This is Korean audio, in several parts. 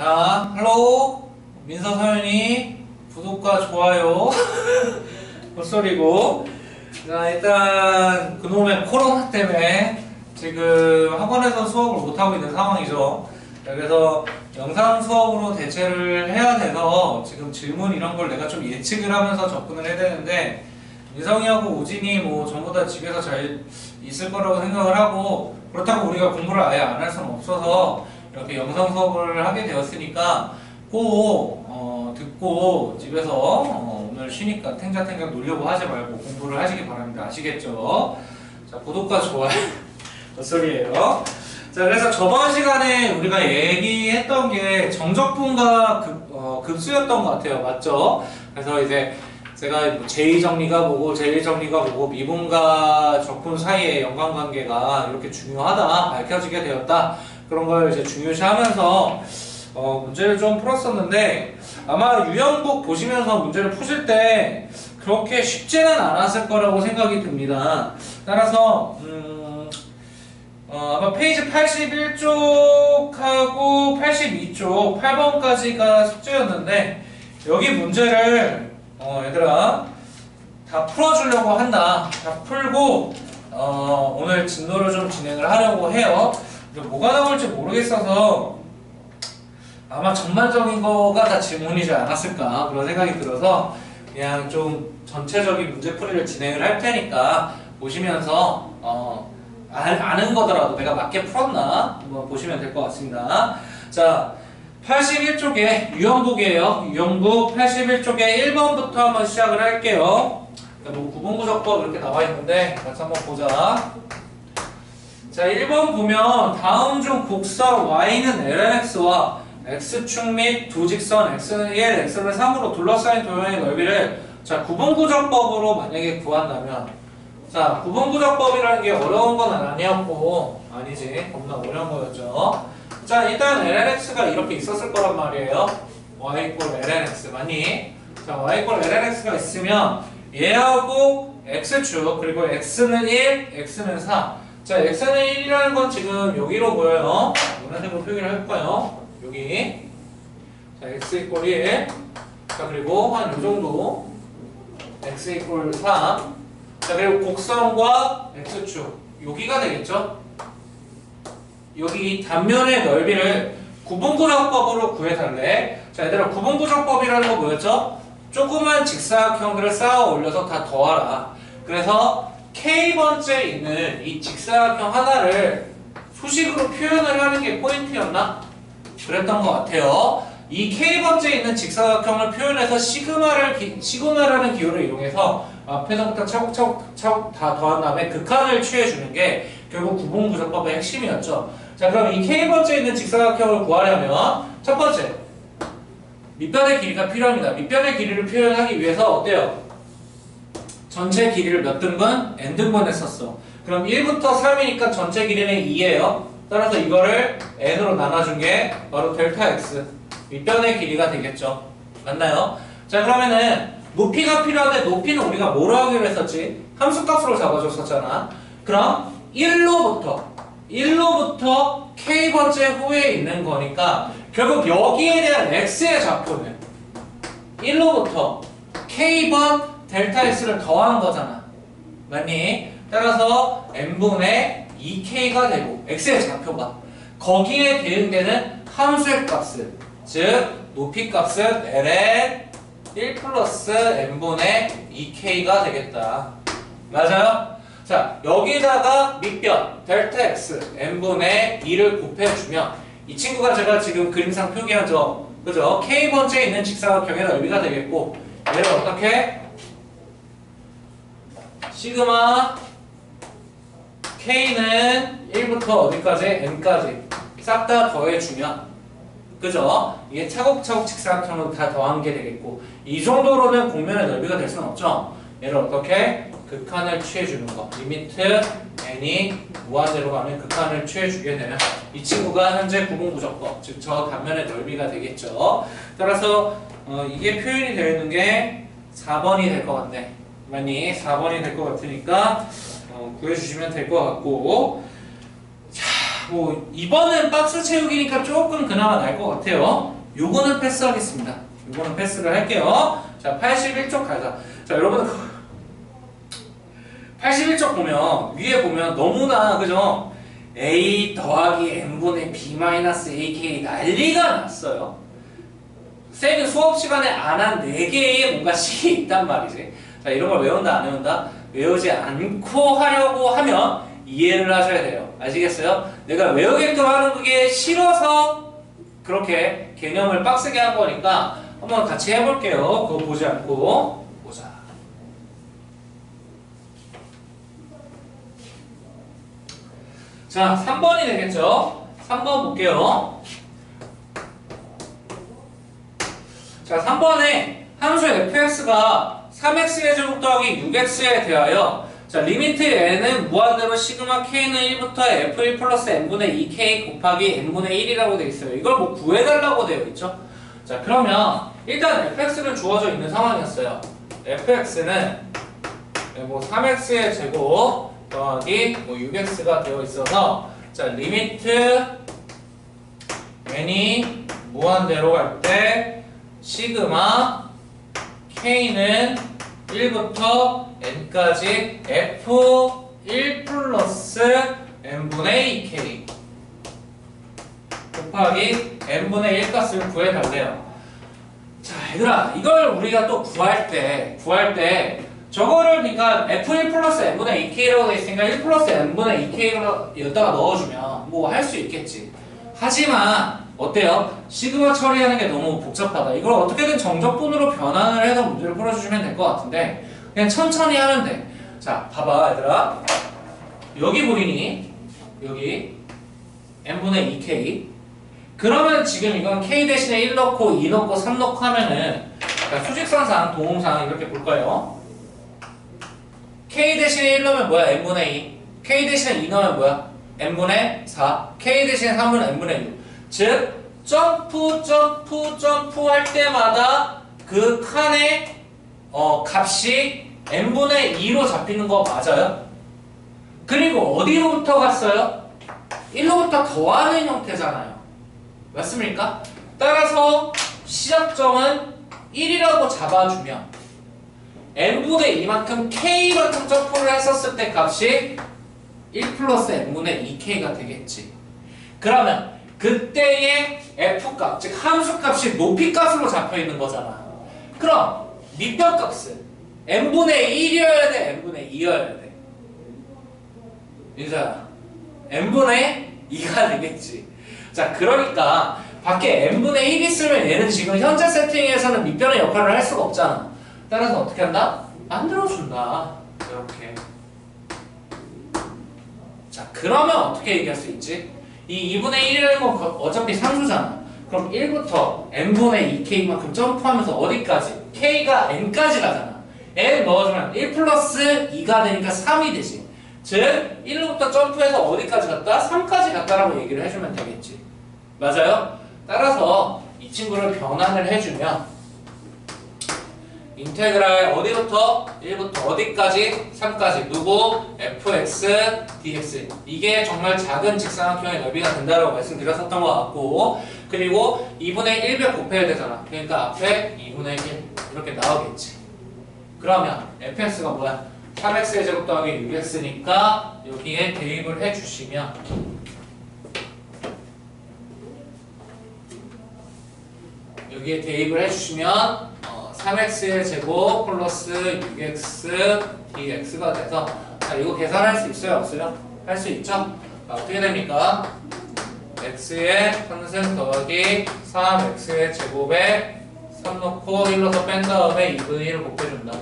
자, 헬로우 민서 서연이 구독과 좋아요 헛소리고. 자, 일단 그놈의 코로나 때문에 지금 학원에서 수업을 못하고 있는 상황이죠. 자, 그래서 영상 수업으로 대체를 해야 돼서 지금 질문 이런 걸 내가 좀 예측을 하면서 접근을 해야 되는데, 민성이하고 우진이 뭐 전부 다 집에서 잘 있을 거라고 생각을 하고, 그렇다고 우리가 공부를 아예 안 할 수는 없어서 이렇게 영상 수업을 하게 되었으니까 꼭 듣고 집에서 오늘 쉬니까 탱자탱자 놀려고 하지 말고 공부를 하시기 바랍니다. 아시겠죠? 자, 구독과 좋아요 헛소리예요. 자, 그래서 저번 시간에 우리가 얘기했던 게 정적분과 급수였던 것 같아요. 맞죠? 그래서 이제 제가 제2정리가 뭐고 제1정리가 뭐고 미분과 적분 사이의 연관관계가 이렇게 중요하다, 밝혀지게 되었다, 그런 걸 이제 중요시하면서 문제를 좀 풀었었는데, 아마 유형북 보시면서 문제를 푸실 때 그렇게 쉽지는 않았을 거라고 생각이 듭니다. 따라서 아마 페이지 81쪽하고 82쪽 8번까지가 숙제였는데, 여기 문제를 얘들아 다 풀어주려고 한다. 다 풀고 오늘 진도를 좀 진행을 하려고 해요. 뭐가 나올지 모르겠어서 아마 전반적인 거가 다 질문이지 않았을까 그런 생각이 들어서 그냥 좀 전체적인 문제풀이를 진행을 할 테니까 보시면서 아는 거더라도 내가 맞게 풀었나 한번 보시면 될 것 같습니다. 자, 81쪽에 유형북이에요. 유형북 81쪽에 1번부터 한번 시작을 할게요. 뭐 구분구적법 이렇게 나와 있는데 같이 한번 보자. 자, 1번 보면 다음 중 곡선 y는 lnx와 x축 및 두 직선 x는 1, x는 3으로 둘러싸인 도형의 넓이를 자 구분구적법으로 만약에 구한다면, 자 구분구적법이라는 게 어려운 건 아니었고, 아니지 겁나 어려운 거였죠. 자, 일단 lnx가 이렇게 있었을 거란 말이에요. y 이퀄 lnx 맞니? 자, y 이퀄 lnx가 있으면 얘하고 x축, 그리고 x는 1, x는 4. 자, x는 1이라는 건 지금 여기로 보여요. 노란색으로 표기를 해볼까요? 여기. 자, x 이퀄 1. 자, 그리고 한 요정도 x 이퀄 3. 자, 그리고 곡선과 x축 여기가 되겠죠? 여기 단면의 넓이를 구분구적법으로 구해달래. 자, 얘들아, 구분구적법이라는 거 뭐였죠? 조그만 직사각형들을 쌓아 올려서 다 더하라. 그래서 K번째 있는 이 직사각형 하나를 수식으로 표현을 하는 게 포인트였나? 그랬던 것 같아요. 이 K번째 있는 직사각형을 표현해서 시그마라는 기호를 이용해서 앞에서부터 차곡차곡 다 더한 다음에 극한을 취해주는 게 결국 구분구적법의 핵심이었죠. 자, 그럼 이 K번째 있는 직사각형을 구하려면 첫 번째, 밑변의 길이가 필요합니다. 밑변의 길이를 표현하기 위해서 어때요? 전체 길이를 몇 등분? n등분 했었어. 그럼 1부터 3이니까 전체 길이는 2예요. 따라서 이거를 n으로 나눠준 게 바로 델타 x, 밑변의 길이가 되겠죠. 맞나요? 자, 그러면은 높이가 필요한데 높이는 우리가 뭐로 하기로 했었지? 함수값으로 잡아줬었잖아. 그럼 1로부터 k번째 호에 있는 거니까 결국 여기에 대한 x의 좌표는 1로부터 k번 델타 x를 더한 거잖아. 맞니? 따라서 n분의 2k가 되고 x의 좌표가 거기에 대응되는 함수의 값은, 즉 높이 값은 ln 1 플러스 n분의 2k가 되겠다. 맞아요? 자, 여기다가 밑변 델타 x n분의 2를 곱해주면 이 친구가 제가 지금 그림상 표기하죠. 그죠? k번째에 있는 직사각형의 넓이가 되겠고, 얘를 어떻게? 시그마 k는 1부터 어디까지? n까지 싹 다 더해주면, 그죠? 이게 차곡차곡 직사각형으로 다 더한 게 되겠고, 이 정도로는 공면의 넓이가 될 수는 없죠. 얘를 어떻게? 극한을 취해주는 거. 리미트 n이 무한대로 가면 극한을 취해주게 되면 이 친구가 현재 구분구적법, 즉 저 단면의 넓이가 되겠죠. 따라서 이게 표현이 되어 있는 게 4번이 될 것 같네. 맞니? 4번이 될 것 같으니까 구해주시면 될 것 같고, 자, 뭐 이번은 박스 채우기니까 조금 그나마 날 것 같아요. 요거는 패스하겠습니다. 요거는 패스를 할게요. 자, 81쪽 가자. 자, 여러분 81쪽 보면 위에 보면 너무나 그죠? a 더하기 n분의 b 마이너스 ak 난리가 났어요. 쌤이 수업 시간에 안 한 4개의 뭔가 식이 있단 말이지. 자, 이런 걸 외운다 안 외운다? 외우지 않고 하려고 하면 이해를 하셔야 돼요. 아시겠어요? 내가 외우게끔 하는 그게 싫어서 그렇게 개념을 빡세게 한 거니까 한번 같이 해볼게요. 그거 보지 않고 보자. 자, 3번이 되겠죠? 3번 볼게요. 자, 3번에 함수 fx가 3x의 제곱 더하기 6x에 대하여 자, 리미트 n은 무한대로 시그마 k는 1부터 f1 플러스 n분의 2k 곱하기 n분의 1이라고 되어 있어요. 이걸 뭐 구해달라고 되어 있죠? 자, 그러면 일단 fx는 주어져 있는 상황이었어요. fx는 뭐 3x의 제곱 더하기 뭐 6x가 되어 있어서 자, 리미트 n이 무한대로 갈 때 시그마 k는 1부터 n까지 f1 플러스 n분의 2k 곱하기 n분의 1 값을 구해달래요. 자, 얘들아, 이걸 우리가 또 구할 때 저거를 그러니까 f1 플러스 n분의 2k라고 돼 있으니까 1 플러스 n분의 2k를 여기다가 넣어주면 뭐 할 수 있겠지. 하지만 어때요? 시그마 처리하는 게 너무 복잡하다. 이걸 어떻게든 정적분으로 변환을 해서 문제를 풀어주시면 될 것 같은데 그냥 천천히 하면 돼. 자, 봐봐 얘들아. 여기 보이니? 여기 n분의 2k. 그러면 지금 이건 k 대신에 1 넣고 2 넣고 3 넣고 하면은 수직선상 동영상 이렇게 볼 거예요. k 대신에 1 넣으면 뭐야? n분의 2. k 대신에 2 넣으면 뭐야? n분의 4. k 대신에 3은 n분의 6. 즉 점프 할 때마다 그 칸의 값이 n분의 2로 잡히는 거 맞아요? 그리고 어디로부터 갔어요? 1로부터 더하는 형태잖아요. 맞습니까? 따라서 시작점은 1이라고 잡아주면 n분의 2만큼 k만큼 점프를 했었을 때 값이 1 플러스 n분의 2k가 되겠지. 그러면 그때의 f값, 즉 함수값이 높이값으로 잡혀있는 거잖아. 그럼 밑변값은 n분의 1이어야 돼? n분의 2여야 돼? 민서야, n분의 2가 되겠지. 자, 그러니까 밖에 n분의 1 있으면 얘는 지금 현재 세팅에서는 밑변의 역할을 할 수가 없잖아. 따라서 어떻게 한다? 만들어준다. 이렇게. 자, 그러면 어떻게 얘기할 수 있지? 이 2분의 1이라는 건 어차피 상수잖아. 그럼 1부터 n분의 2k만큼 점프하면서 어디까지? k가 n까지 가잖아. n 넣어주면 1 플러스 2가 되니까 3이 되지. 즉 1로부터 점프해서 어디까지 갔다? 3까지 갔다라고 얘기를 해주면 되겠지. 맞아요? 따라서 이 친구를 변환을 해주면 인테그랄 어디부터? 1부터 어디까지? 3까지 누구? fx dx. 이게 정말 작은 직사각형의 넓이가 된다라고 말씀드렸었던 것 같고, 그리고 2분의 1배 곱해야 되잖아. 그러니까 앞에 2분의 1 이렇게 나오겠지. 그러면 fx가 뭐야? 3x의 제곱 더하기 6x니까 여기에 대입을 해주시면 여기에 대입을 해주시면 3x의 제곱 플러스 6x dx가 돼서 자, 이거 계산할 수 있어요? 없어요? 할 수 있죠? 자, 어떻게 됩니까? x의 상승 더하기 3x의 제곱에 3 넣고 1 넣어서 뺀 다음에 2분의 1을 곱해준다.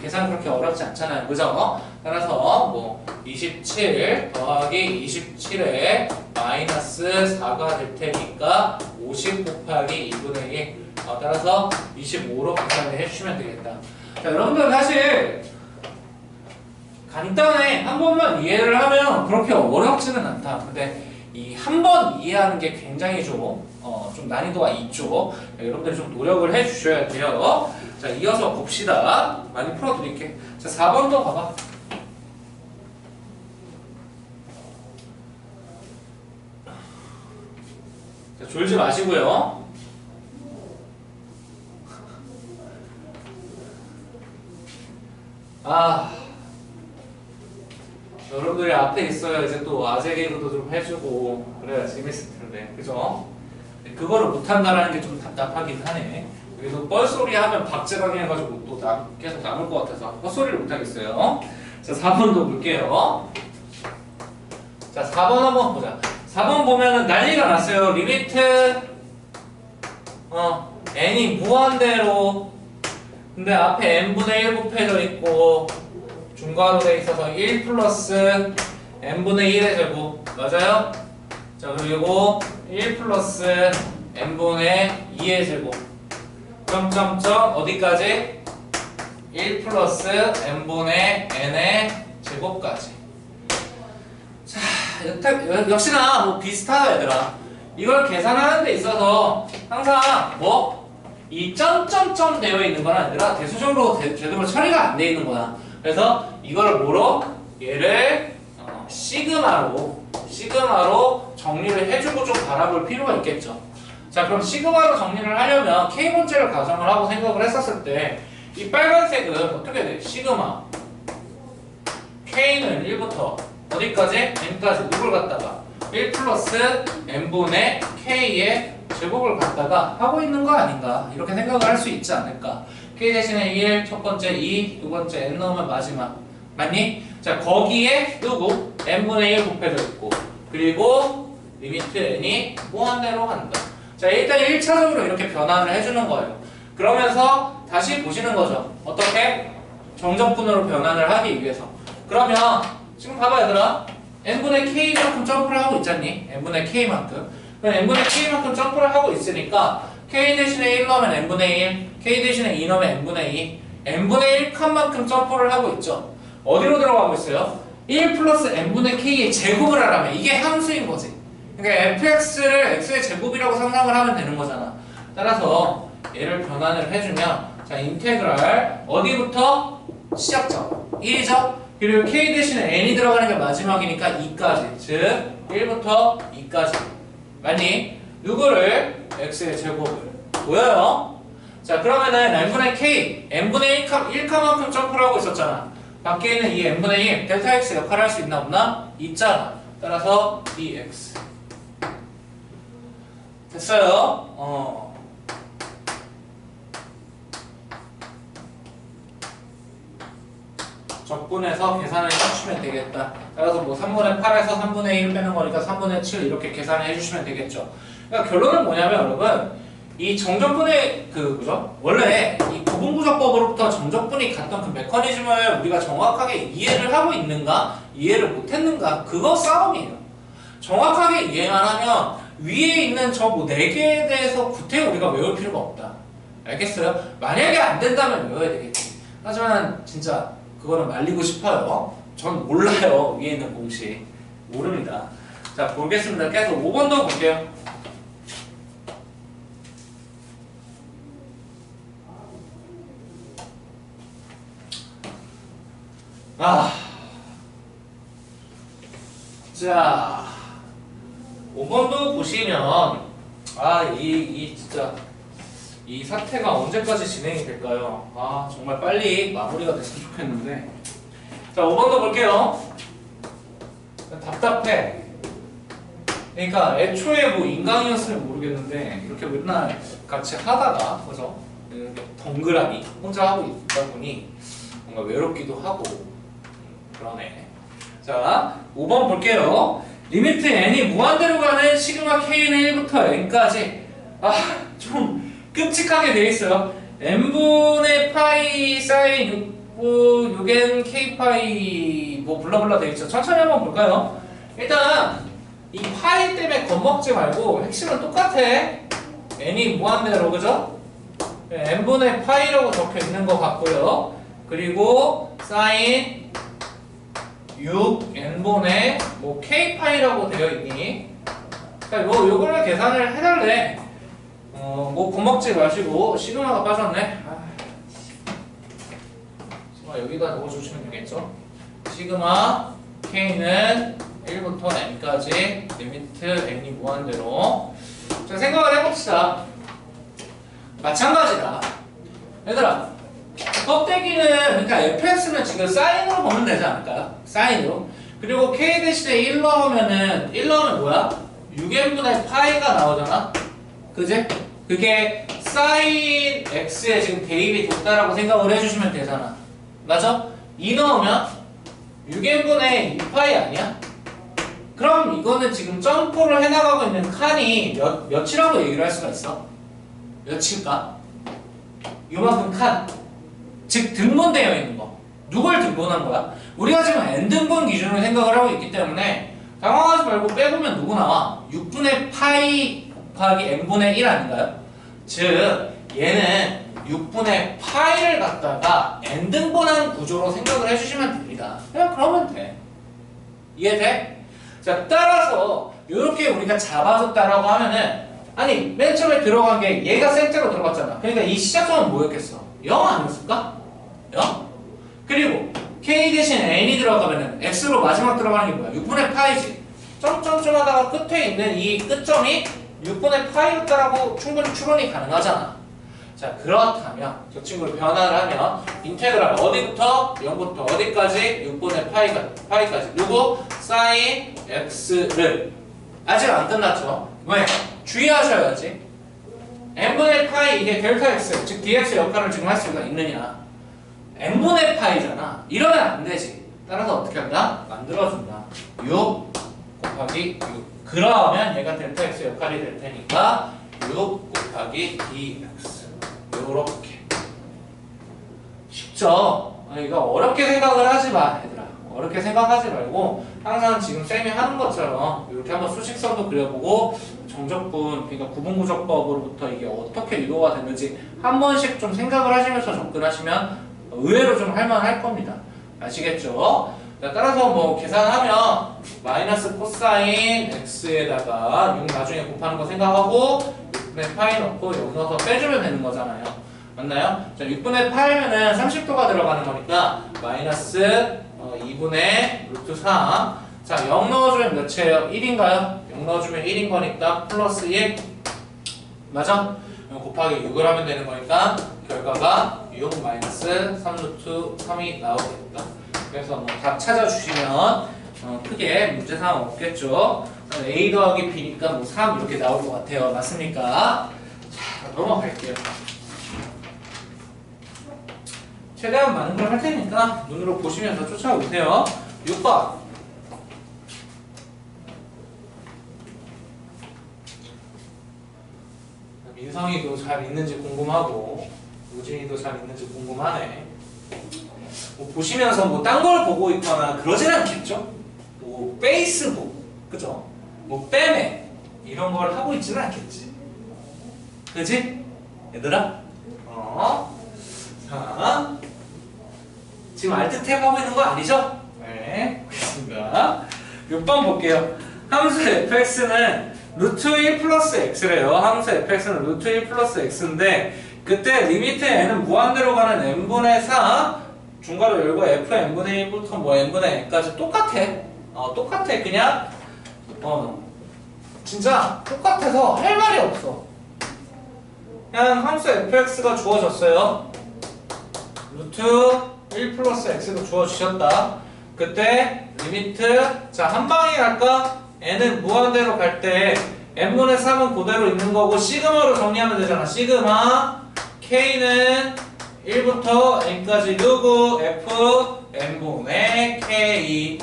계산 그렇게 어렵지 않잖아요. 그죠? 따라서 뭐 27 더하기 27에 마이너스 4가 될 테니까 50 곱하기 2분의 1. 따라서 25로 계산을 해주시면 되겠다. 자, 여러분들 사실 간단해. 한 번만 이해를 하면 그렇게 어렵지는 않다. 근데 이 한 번 이해하는 게 굉장히 좀 난이도가 있죠. 여러분들 좀 노력을 해주셔야 돼요. 자, 이어서 봅시다. 많이 풀어드릴게. 자, 4번도 봐봐. 졸지 마시고요. 아, 여러분들이 앞에 있어야 이제 또 아재 개그도 좀 해주고 그래야 재밌을 텐데, 그죠? 그거를 못한다라는 게 좀 답답하긴 하네. 그래서 뻘소리 하면 박제강의 해가지고 또 계속 남을 것 같아서 헛소리를 못하겠어요. 자, 4번도 볼게요. 자, 4번 한번 보자. 4번 보면은 난리가 났어요. 리미트 n이 무한대로, 근데 앞에 n분의 1 곱해져 있고 중괄호 돼 있어서 1 플러스 n분의 1의 제곱, 맞아요? 자, 그리고 1 플러스 n분의 2의 제곱 점점점 어디까지? 1 플러스 n분의 n의 제곱까지. 자, 역시나 뭐 비슷하다 얘들아. 이걸 계산하는 데 있어서 항상 이 점점점 되어 있는 거나 얘들아 대수적으로 제대로 처리가 안 되어 있는 거야. 그래서 이거를 뭐로? 얘를 시그마로 정리를 해주고 좀 바라볼 필요가 있겠죠. 자, 그럼 시그마로 정리를 하려면 K 문제를 가정을 하고 생각을 했었을 때 이 빨간색은 어떻게 돼? 시그마 K는 1부터 어디까지? n까지 누굴 갖다가 1 플러스 n분의 K의 제곱을 갖다가 하고 있는 거 아닌가, 이렇게 생각을 할 수 있지 않을까. K 대신에 1, 첫 번째 2, 두 번째 n 넣으면 마지막, 맞니? 자, 거기에 누구? n분의 1 곱해져 있고, 그리고 리미트 n이 무한대로 간다. 자, 일단 1차적으로 이렇게 변환을 해주는 거예요. 그러면서 다시 보시는 거죠. 어떻게? 정적분으로 변환을 하기 위해서. 그러면 지금 봐봐 얘들아, n분의 k만큼 점프를 하고 있잖니? n분의 k만큼. 그럼 n분의 k만큼 점프를 하고 있으니까 k 대신에 1 넣으면 n분의 1, k 대신에 2 넣으면 n분의 2, n분의 1 칸만큼 점프를 하고 있죠. 어디로 들어가고 있어요? 1 플러스 n분의 k의 제곱을 하라면 이게 함수인 거지. 그러니까 fx를 x의 제곱이라고 상상을 하면 되는 거잖아. 따라서 얘를 변환을 해주면, 자, 인테그랄 어디부터? 시작점 1이죠? 그리고 k 대신에 n이 들어가는 게 마지막이니까 2까지, 즉 1부터 2까지, 맞니? 누구를? x의 제곱을. 보여요? 자, 그러면은 n분의 k, n분의 1칸만큼 점프를 하고 있었잖아. 밖에 있는 이 n분의 1, 델타 x 역할을 할 수 있나 없나? 있잖아. 따라서 dx. 됐어요? 적분해서 계산을 해주시면 되겠다. 따라서 뭐 3분의 8에서 3분의 1 빼는 거니까 3분의 7 이렇게 계산을 해주시면 되겠죠. 그러니까 결론은 뭐냐면 여러분, 이 정적분의 그죠? 원래 이 부분구조법으로부터 정적분이 갔던 그 메커니즘을 우리가 정확하게 이해를 하고 있는가, 이해를 못했는가, 그거 싸움이에요. 정확하게 이해만 하면 위에 있는 저 뭐 4개에 대해서 구태여 우리가 외울 필요가 없다. 알겠어요? 만약에 안 된다면 외워야 되겠지. 하지만 진짜 그거는 말리고 싶어요. 전 몰라요. 위에 있는 공식 모릅니다. 자, 보겠습니다. 계속 5번도 볼게요. 자, 5번도 보시면 진짜 이 사태가 언제까지 진행이 될까요? 정말 빨리 마무리가 됐으면 좋겠는데. 자, 5번도 볼게요. 답답해. 그러니까 애초에 뭐 인강이었으면 모르겠는데 이렇게 맨날 같이 하다가, 그죠? 이렇게 덩그라니 혼자 하고 있다 보니 뭔가 외롭기도 하고 그러네. 자, 5번 볼게요. 리미트 n이 무한대로 가는 시그마 k는 1부터 n까지. 좀 끔찍하게 돼 있어요. n분의 파이 사인 6n k 파이 뭐 블라블라 돼 있죠. 천천히 한번 볼까요? 일단 이 파이 때문에 겁먹지 말고 핵심은 똑같아. n이 무한대로, 그죠? n분의 파이라고 적혀 있는 것 같고요. 그리고 사인 6n분의 뭐 k파이라고 되어 있니? 자, 요거를 계산을 해달래. 뭐 겁먹지 마시고. 시그마가 빠졌네. 시그마 여기다 넣어주시면 되겠죠? 시그마 k는 1부터 n까지 리미트 n이 무한대로. 자, 생각을 해봅시다. 마찬가지다. 얘들아, 껍데기는, 그러니까 fx는 지금 사인으로 보면 되지 않을까요? 사인으로. 그리고 k 대신에 1 넣으면은, 1 넣으면 뭐야? 6n분의 파이가 나오잖아? 그지? 그게 사인 x에 지금 대입이 됐다라고 생각을 해주시면 되잖아. 맞아? 2 넣으면 6n분의 2파이 아니야? 그럼 이거는 지금 점프를 해나가고 있는 칸이 몇이라고 얘기를 할 수가 있어? 몇일까? 요만큼 칸. 즉 등분되어 있는 거. 누굴 등분한 거야? 우리가 지금 n등분 기준으로 생각을 하고 있기 때문에 당황하지 말고 빼보면 누구 나와? 6분의 파이 곱하기 n분의 1 아닌가요? 즉 얘는 6분의 파이를 갖다가 n등분한 구조로 생각을 해주시면 됩니다. 그냥 그러면 돼. 이해돼? 자, 따라서 이렇게 우리가 잡아줬다라고 하면은 아니 맨 처음에 들어간 게 얘가 센터로 들어갔잖아. 그러니까 이 시작점은 뭐였겠어? 0 아니었을까? 0? 그리고 k 대신 n이 들어가면은 x로 마지막 들어가는 게 뭐야? 6분의 파이지. 점점점 하다가 끝에 있는 이 끝점이 6분의 파이였다라고 충분히 추론이 가능하잖아. 자, 그렇다면 저 친구를 변화를 하면 인테그랄 어디부터 0부터 어디까지 6분의 파이까지 그리고 사인 x를 아직 안 끝났죠. 왜? 주의하셔야지. n분의 파이 이게 델타 x 즉 dx 역할을 지금 할 수가 있느냐? n분의 파이잖아. 이러면 안 되지. 따라서 어떻게 한다? 만들어준다. 6 곱하기 6. 그러면 얘가 델타 x 역할이 될 테니까 6 곱하기 dx. 요렇게. 쉽죠? 이거 어렵게 생각을 하지 마, 얘들아. 어렵게 생각하지 말고 항상 지금 쌤이 하는 것처럼 이렇게 한번 수식선도 그려보고 정적분, 그러니까 구분구조법으로부터 이게 어떻게 유도가 됐는지 한 번씩 좀 생각을 하시면서 접근하시면 의외로 좀 할만할 겁니다. 아시겠죠? 자, 따라서 뭐 계산하면 마이너스 코사인 x에다가 6 나중에 곱하는 거 생각하고 6분의 파이 넣고 여기 넣어서 빼주면 되는 거잖아요. 맞나요? 자, 6분의 파이면은 30도가 들어가는 거니까 마이너스 2분의 루트 3. 자, 0 넣어주면 몇이에요? 1인가요? 0 넣어주면 1인 거니까 플러스 1. 맞아? 곱하기 6을 하면 되는 거니까 결과가 6 마이너스 3 루트 3이 나오겠다. 그래서 뭐 답 찾아주시면 크게 문제사항 없겠죠. A 더하기 B니까 뭐 3 이렇게 나올 것 같아요. 맞습니까? 자, 넘어갈게요. 최대한 많은 걸 할 테니까 눈으로 보시면서 쫓아오세요. 6번. 민성이도 잘 있는지 궁금하고 우진이도 잘 있는지 궁금하네. 뭐 보시면서 뭐 딴 걸 보고 있거나 그러진 않겠죠? 뭐 페이스북, 그죠? 뭐 빼매 이런 걸 하고 있지는 않겠지. 그지? 얘들아? 자, 지금 알트 탭 하고 있는 거 아니죠? 네, 알겠습니다. 6번 볼게요. 함수 fx는 루트 1 플러스 x래요. 함수 fx는 루트 1 플러스 x인데 그때 리미트 n은 무한대로 가는 n분의 4 중괄호 열고 f n분의 1부터 뭐 n분의 n까지 똑같아. 똑같아. 그냥 진짜 똑같아서 할 말이 없어. 그냥 함수 fx가 주어졌어요. 루트 1 플러스 x도 주어주셨다. 그때 리미트 자 한방에 갈까? n은 무한대로 갈 때 n분의 3은 그대로 있는 거고 시그마로 정리하면 되잖아. 시그마 k는 1부터 n까지 누구 f n분의 k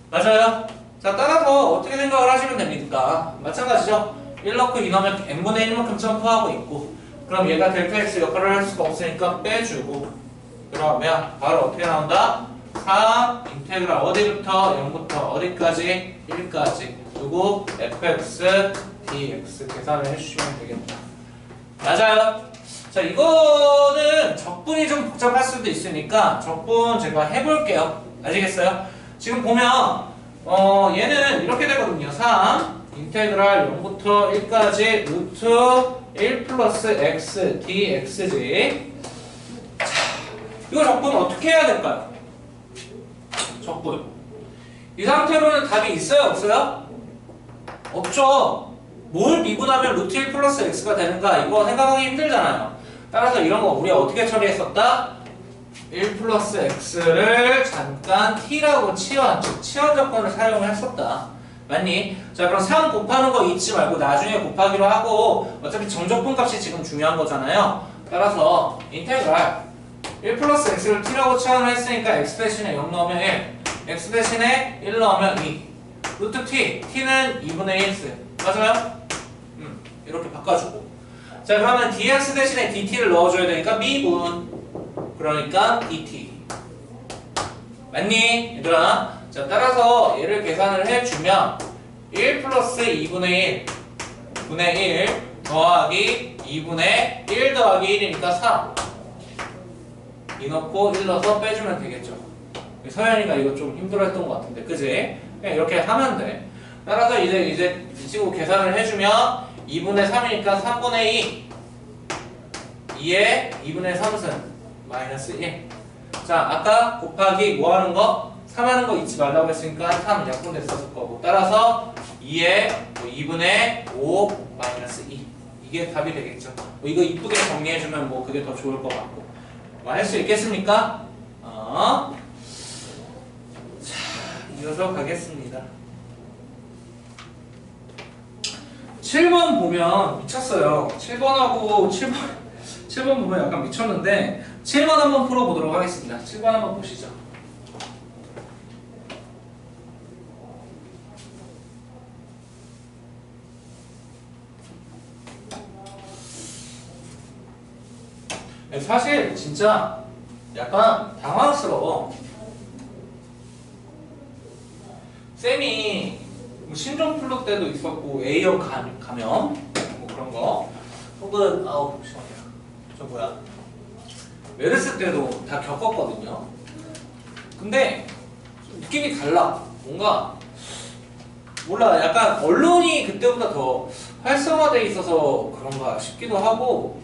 맞아요? 자 따라서 어떻게 생각을 하시면 됩니까? 마찬가지죠. 1 넣고 2 넣으면 n분의 1만큼 점프하고 있고 그럼 얘가 델타 x 역할을 할 수가 없으니까 빼주고 그러면 바로 어떻게 나온다? 3 인테그랄 어디부터 0부터 어디까지? 1까지 두고 fx dx 계산을 해주시면 되겠다. 맞아요? 자 이거는 적분이 좀 복잡할 수도 있으니까 적분 제가 해볼게요. 아시겠어요? 지금 보면 얘는 이렇게 되거든요. 3 인테그랄 0부터 1까지 루트 1 플러스 x dx지. 자, 이거 적분 어떻게 해야 될까요? 적분 이 상태로는 답이 있어요? 없어요? 없죠? 뭘 미분하면 루트 1 플러스 x가 되는가? 이거 생각하기 힘들잖아요. 따라서 이런 거 우리가 어떻게 처리했었다? 1 플러스 x를 잠깐 t라고 치환 조건을 사용을 했었다. 맞니? 자, 그럼 3 곱하는 거 잊지 말고 나중에 곱하기로 하고 어차피 정적분 값이 지금 중요한 거잖아요. 따라서 인테그랄 1 플러스 x를 t라고 치환을 했으니까 x 대신에 0 넣으면 1, x 대신에 1 넣으면 2 루트 t, t는 2분의 1스 맞아요? 이렇게 바꿔주고 자 그러면 dx 대신에 dt를 넣어줘야 되니까 미분 그러니까 dt 맞니? 얘들아 자 따라서 얘를 계산을 해주면 1 플러스 2분의 1 분의 1 더하기 2분의 1 더하기 1이니까 3 2 넣고 1 넣어서 빼주면 되겠죠. 서현이가 이거 좀 힘들어했던 것 같은데 그지? 그냥 이렇게 하면 돼. 따라서 이제 이 친구 계산을 해주면 2분의 3이니까 3분의 2 2에 2분의 3승 마이너스 1 자 아까 곱하기 뭐 하는 거? 3 하는 거 잊지 말라고 했으니까 3 약분됐었을 거고 따라서 2에 2분의 5 마이너스 2 이게 답이 되겠죠. 뭐 이거 이쁘게 정리해주면 뭐 그게 더 좋을 것 같고 뭐 할 수 있겠습니까? 자 이어서 가겠습니다. 7번 보면 미쳤어요. 7번하고 7번 보면 약간 미쳤는데 7번 한번 풀어보도록 하겠습니다. 7번 한번 보시죠. 사실 진짜 약간 당황스러워. 쌤이 신종플루 때도 있었고 A형 감염 뭐 그런 거 혹은 아우 잠시만요. 저 뭐야 메르스 때도 다 겪었거든요. 근데 느낌이 달라. 뭔가 몰라 약간 언론이 그때보다 더 활성화돼 있어서 그런가 싶기도 하고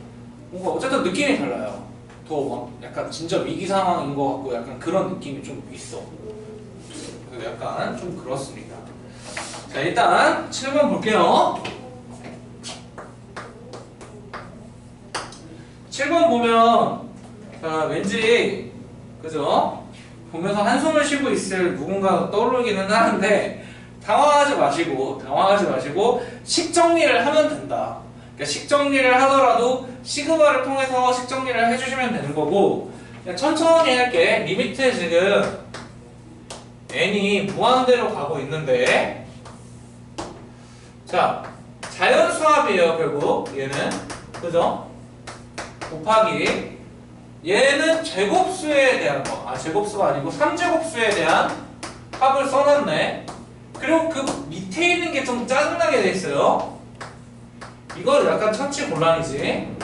뭔가 어쨌든 느낌이 달라요. 더 막 약간 진짜 위기 상황인 것 같고 약간 그런 느낌이 좀 있어. 그래서 약간 좀 그렇습니다. 자 일단 7번 볼게요. 7번 보면 왠지 그죠? 보면서 한숨을 쉬고 있을 누군가가 떠오르기는 하는데 당황하지 마시고 식 정리를 하면 된다. 그러니까 식 정리를 하더라도 시그마를 통해서 식 정리를 해주시면 되는 거고 그냥 천천히 할게. 리미트 지금 n이 무한대로 가고 있는데 자 자연수합이에요. 결국 얘는 그죠? 곱하기 얘는 제곱수에 대한 거 제곱수가 아니고 3제곱수에 대한 합을 써놨네. 그리고 그 밑에 있는 게 좀 짜증나게 돼 있어요. 이거 약간 처치곤란이지.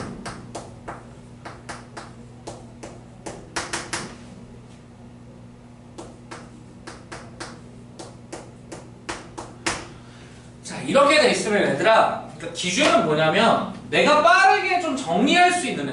자 이렇게 돼 있으면 얘들아 그러니까 기준은 뭐냐면 내가 빠르게 좀 정리할 수 있는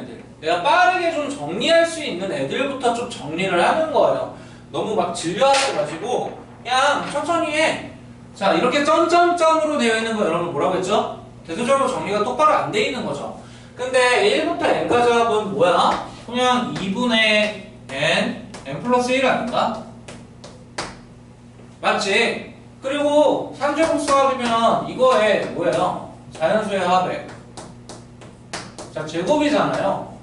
애들부터 좀 정리를 하는 거예요. 너무 막 진료하지 마시고 그냥 천천히 해. 자 이렇게 점점점으로 되어 있는 거 여러분 뭐라고 했죠? 대소적으로 정리가 똑바로 안 돼 있는 거죠. 근데 1부터 n까지 합은 뭐야? 그냥 2분의 n 플러스 1 아닌가? 맞지? 그리고 3제곱수 합이면 이거에 뭐예요? 자연수의 합에 자 제곱이잖아요.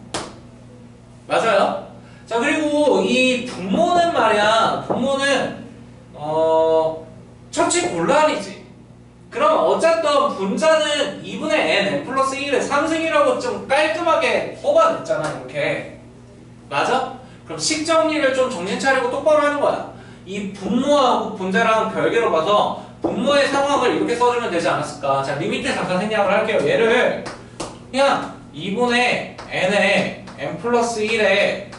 맞아요? 자 그리고 이 분모는 말이야 분모는 처치곤란이지. 그럼 어쨌든 분자는 2분의 n 플러스 1의 3승이라고 좀 깔끔하게 뽑아냈잖아 이렇게. 맞아? 그럼 식 정리를 좀 정신 차리고 똑바로 하는 거야. 이 분모하고 분자랑 별개로 봐서 분모의 상황을 이렇게 써주면 되지 않았을까. 자 리미트 잠깐 생략을 할게요. 얘를 그냥 2분의 n에 n 플러스 1에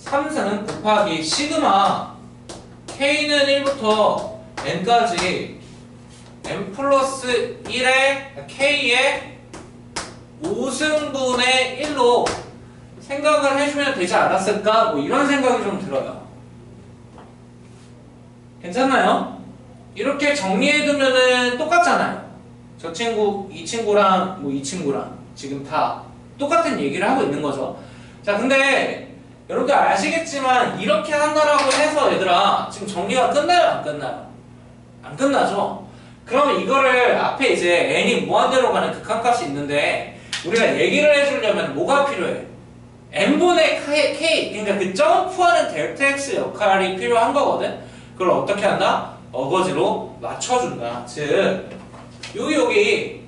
3승 곱하기 시그마 k는 1부터 n까지 n 플러스 1에 k의 5승분의 1로 생각을 해주면 되지 않았을까? 뭐 이런 생각이 좀 들어요. 괜찮나요? 이렇게 정리해두면은 똑같잖아요. 저 친구, 이 친구랑 뭐 이 친구랑 지금 다 똑같은 얘기를 하고 있는 거죠. 자, 근데 여러분들 아시겠지만 이렇게 한다라고 해서 얘들아 지금 정리가 끝나요? 안 끝나요? 안 끝나죠? 그러면 이거를 앞에 이제 n이 무한대로 가는 극한값이 있는데 우리가 얘기를 해주려면 뭐가 필요해? n분의 k, 그러니까 그 점프하는 델타 x 역할이 필요한 거거든? 그걸 어떻게 한다? 어거지로 맞춰준다. 즉 요거를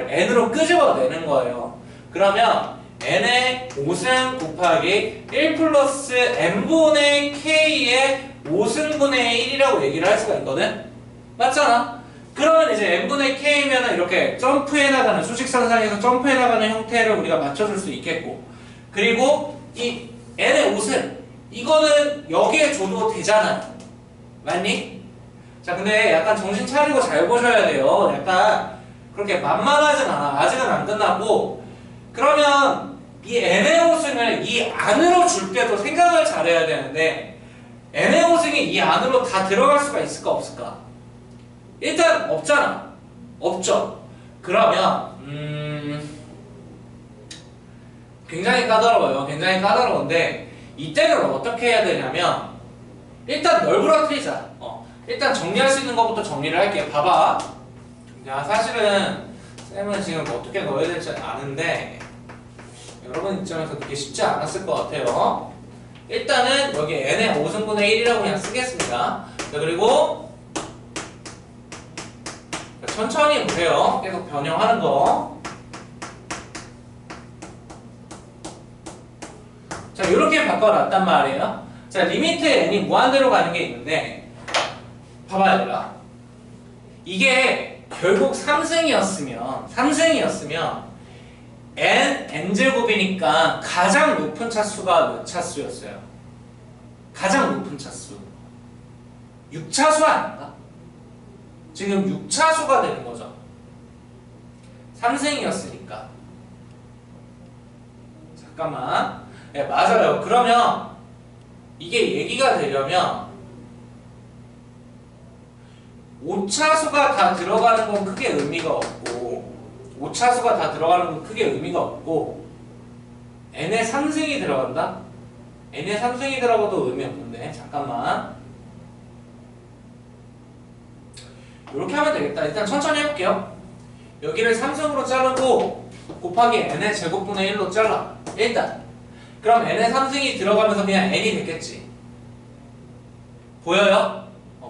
n으로 끄집어내는 거예요. 그러면 n의 5승 곱하기 1 플러스 n분의 k의 5승분의 1이라고 얘기를 할 수가 있거든? 맞잖아? 그러면 이제 n분의 k면은 이렇게 점프해 나가는, 수직선상에서 점프해 나가는 형태를 우리가 맞춰줄 수 있겠고, 그리고 이 n의 5승, 이거는 여기에 줘도 되잖아. 맞니? 자, 근데 약간 정신 차리고 잘 보셔야 돼요. 약간 그렇게 만만하진 않아. 아직은 안 끝났고, 그러면 이 n의 5승을 이 안으로 줄 때도 생각을 잘해야 되는데, n의 5승이 이 안으로 다 들어갈 수가 있을까 없을까? 일단 없잖아. 없죠. 그러면 굉장히 까다로워요. 굉장히 까다로운데 이때는 어떻게 해야 되냐면 일단 널브러뜨리자. 일단 정리할 수 있는 것부터 정리를 할게요. 봐봐. 야, 사실은 쌤은 지금 어떻게 넣어야 될지 아는데 여러분 입장에서 그게 쉽지 않았을 것 같아요. 일단은 여기 n의 5승분의 1이라고 그냥 쓰겠습니다. 자, 그리고 천천히 보세요. 계속 변형하는 거. 자, 이렇게 바꿔놨단 말이에요. 자, 리미트 n이 무한대로 가는 게 있는데 봐봐야 돼요. 이게 결국 3승이었으면 n제곱이니까 가장 높은 차수가 몇 차수였어요? 가장 높은 차수 6차수 아닌가? 지금 6차수가 되는 거죠. 3승이었으니까. 잠깐만. 네, 맞아요. 그러면 이게 얘기가 되려면 5차수가 다 들어가는 건 크게 의미가 없고 5차수가 다 들어가는 건 크게 의미가 없고 n의 3승이 들어간다? n의 3승이 들어가도 의미 없는데 잠깐만. 이렇게 하면 되겠다. 일단 천천히 해볼게요. 여기를 3승으로 자르고 곱하기 n의 제곱분의 1로 잘라. 일단 그럼 n의 3승이 들어가면서 그냥 n이 됐겠지. 보여요?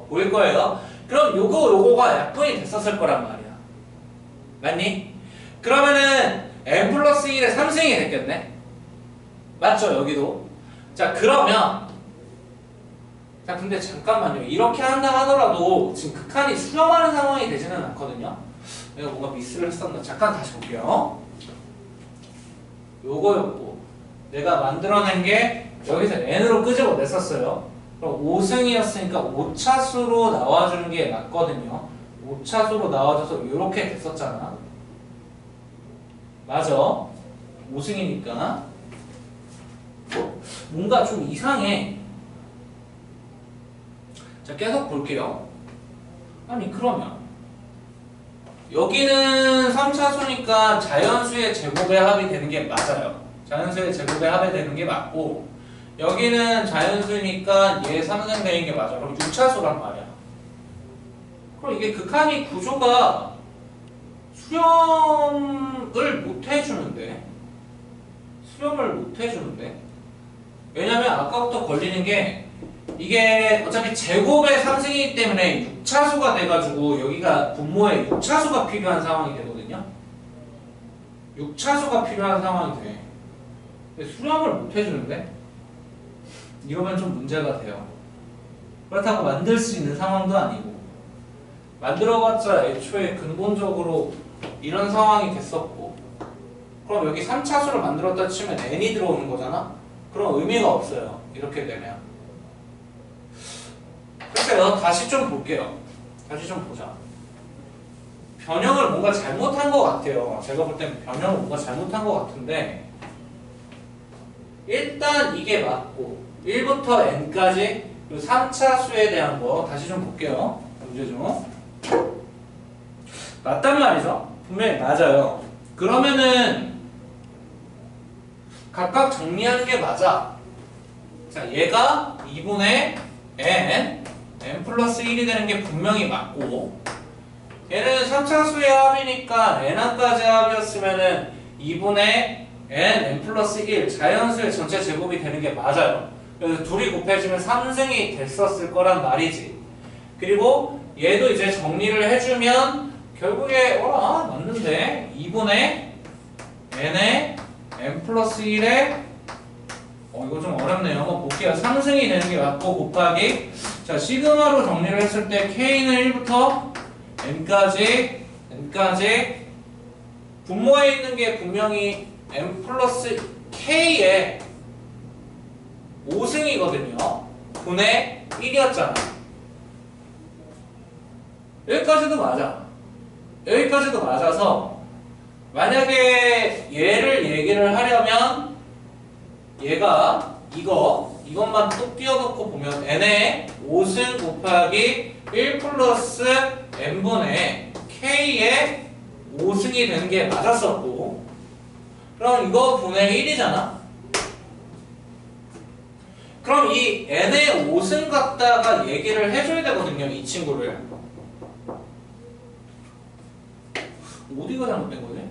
보일 거예요. 그럼 요거가 약분이 됐었을 거란 말이야. 맞니? 그러면은 n 플러스 1의 3승이 됐겠네. 맞죠? 여기도. 자, 그러면 자, 근데 잠깐만요. 이렇게 한다 하더라도 지금 극한이 수렴하는 상황이 되지는 않거든요. 내가 뭔가 미스를 했었나? 잠깐 다시 볼게요. 요거였고 내가 만들어낸 게 여기서 n으로 끄집어 냈었어요. 그럼 5승이었으니까 5차수로 나와주는 게 맞거든요. 5차수로 나와줘서 이렇게 됐었잖아. 맞아. 5승이니까 뭔가 좀 이상해. 자, 계속 볼게요. 아니, 그러면 여기는 3차수니까 자연수의 제곱의 합이 되는 게 맞아요. 자연수의 제곱의 합이 되는 게 맞고 여기는 자연수니까 얘 3승 되는 게 맞아. 그럼 6차수란 말이야. 그럼 이게 극한이 구조가 수렴을 못 해주는데 왜냐면 아까부터 걸리는 게 이게 어차피 제곱의 3승이기 때문에 6차수가 돼가지고 여기가 분모에 6차수가 필요한 상황이 되거든요. 6차수가 필요한 상황이 돼. 근데 수렴을 못 해주는데? 이러면 좀 문제가 돼요. 그렇다고 만들 수 있는 상황도 아니고 만들어봤자 애초에 근본적으로 이런 상황이 됐었고 그럼 여기 3차수를 만들었다 치면 n이 들어오는 거잖아? 그럼 의미가 없어요. 이렇게 되면. 글쎄요. 다시 좀 볼게요. 다시 좀 보자. 변형을 뭔가 잘못한 것 같아요. 제가 볼 땐 변형을 뭔가 잘못한 것 같은데 일단 이게 맞고 1부터 n까지 3차수에 대한 거 다시 좀 볼게요. 문제 좀. 맞단 말이죠. 분명히 맞아요. 그러면은 각각 정리하는 게 맞아. 자, 얘가 2분의 n 플러스 1이 되는 게 분명히 맞고, 얘는 3차수의 합이니까 n항까지 합이었으면은 2분의 n 플러스 1 자연수의 전체 제곱이 되는 게 맞아요. 그래서 둘이 곱해지면 3승이 됐었을 거란 말이지. 그리고 얘도 이제 정리를 해주면 결국에 맞는데 2분의 n의 n 플러스 1에 이거 좀 어렵네요. 한번 볼게요. 3승이 되는 게 맞고 곱하기, 자, 시그마로 정리를 했을 때 k는 1부터 n까지 분모에 있는 게 분명히 n 플러스 k의 5승이거든요. 분의 1이었잖아. 여기까지도 맞아. 여기까지도 맞아서 만약에 얘를 얘기를 하려면 얘가 이것만 또 띄워놓고 보면 n의 5승 곱하기 1 플러스 n분의 k의 5승이 되는 게 맞았었고, 그럼 이거 분의 1이잖아. 그럼 이 n의 5승 갖다가 얘기를 해줘야 되거든요, 이 친구를. 어디가 잘못된 거지?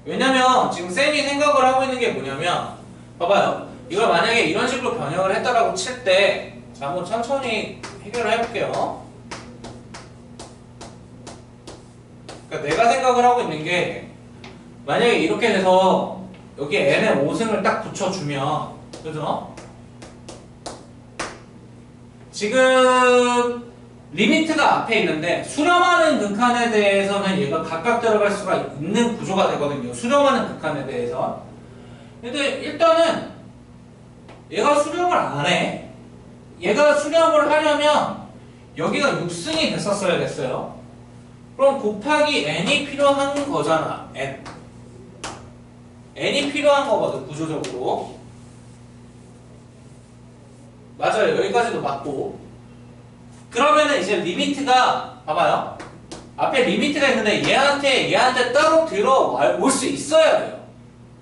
왜냐면 지금 쌤이 생각을 하고 있는 게 뭐냐면, 봐봐요. 이걸 만약에 이런 식으로 변형을 했다라고 칠 때, 자, 한번 천천히 해결을 해볼게요. 그러니까 내가 생각을 하고 있는 게, 만약에 이렇게 돼서 여기에 n의 5승을 딱 붙여주면, 그죠? 지금 리미트가 앞에 있는데 수렴하는 극한에 대해서는 얘가 각각 들어갈 수가 있는 구조가 되거든요. 수렴하는 극한에 대해서. 근데 일단은 얘가 수렴을 안 해. 얘가 수렴을 하려면 여기가 6승이 됐었어야 됐어요. 그럼 곱하기 n이 필요한 거잖아. n이 필요한 거거든, 구조적으로. 맞아요. 여기까지도 맞고. 그러면은 이제 리미트가, 봐봐요. 앞에 리미트가 있는데 얘한테 따로 들어올 수 있어야 돼요.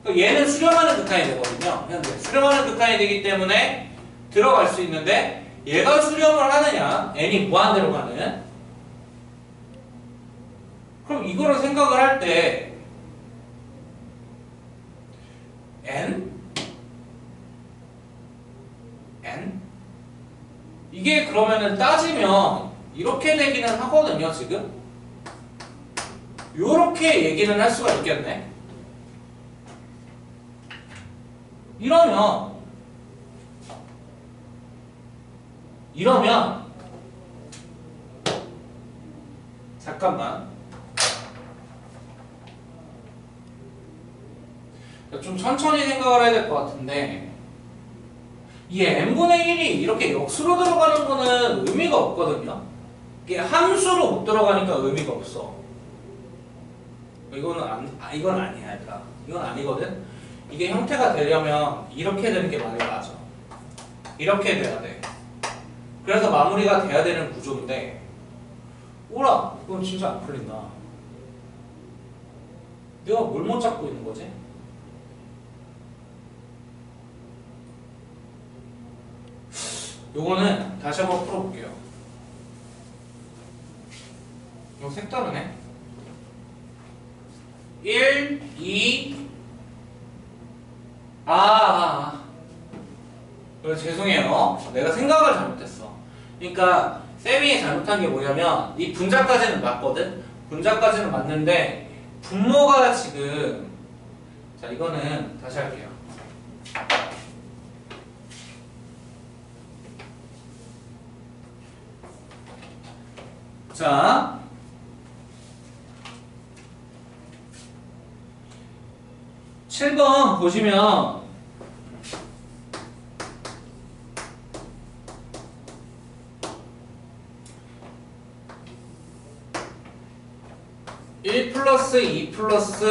얘는 수렴하는 극한이 되거든요. 현재 수렴하는 극한이 되기 때문에 들어갈 수 있는데, 얘가 수렴을 하느냐, n이 무한대로 가는. 그럼 이거를 생각을 할 때 n 이게 그러면은 따지면 이렇게 되기는 하거든요, 지금. 요렇게 얘기는 할 수가 있겠네. 이러면 잠깐만. 좀 천천히 생각을 해야 될 것 같은데, 이 n분의 1이 이렇게 역수로 들어가는 거는 의미가 없거든요. 이게 함수로 못 들어가니까 의미가 없어. 이건 아니야, 얘들아. 이건 아니거든. 이게 형태가 되려면 이렇게 되는 게 맞아. 이렇게 돼야 돼. 그래서 마무리가 돼야 되는 구조인데, 오라, 이건 진짜 안 풀린다. 내가 뭘 못 잡고 있는 거지? 요거는 다시 한번 풀어볼게요. 이거 색다르네. 1, 2, 죄송해요. 내가 생각을 잘못했어. 그러니까 쌤이 잘못한 게 뭐냐면, 이 분자까지는 맞거든? 분자까지는 맞는데 분모가 지금, 자, 이거는 다시 할게요. 자, (7번) 보시면 1 플러스 2 플러스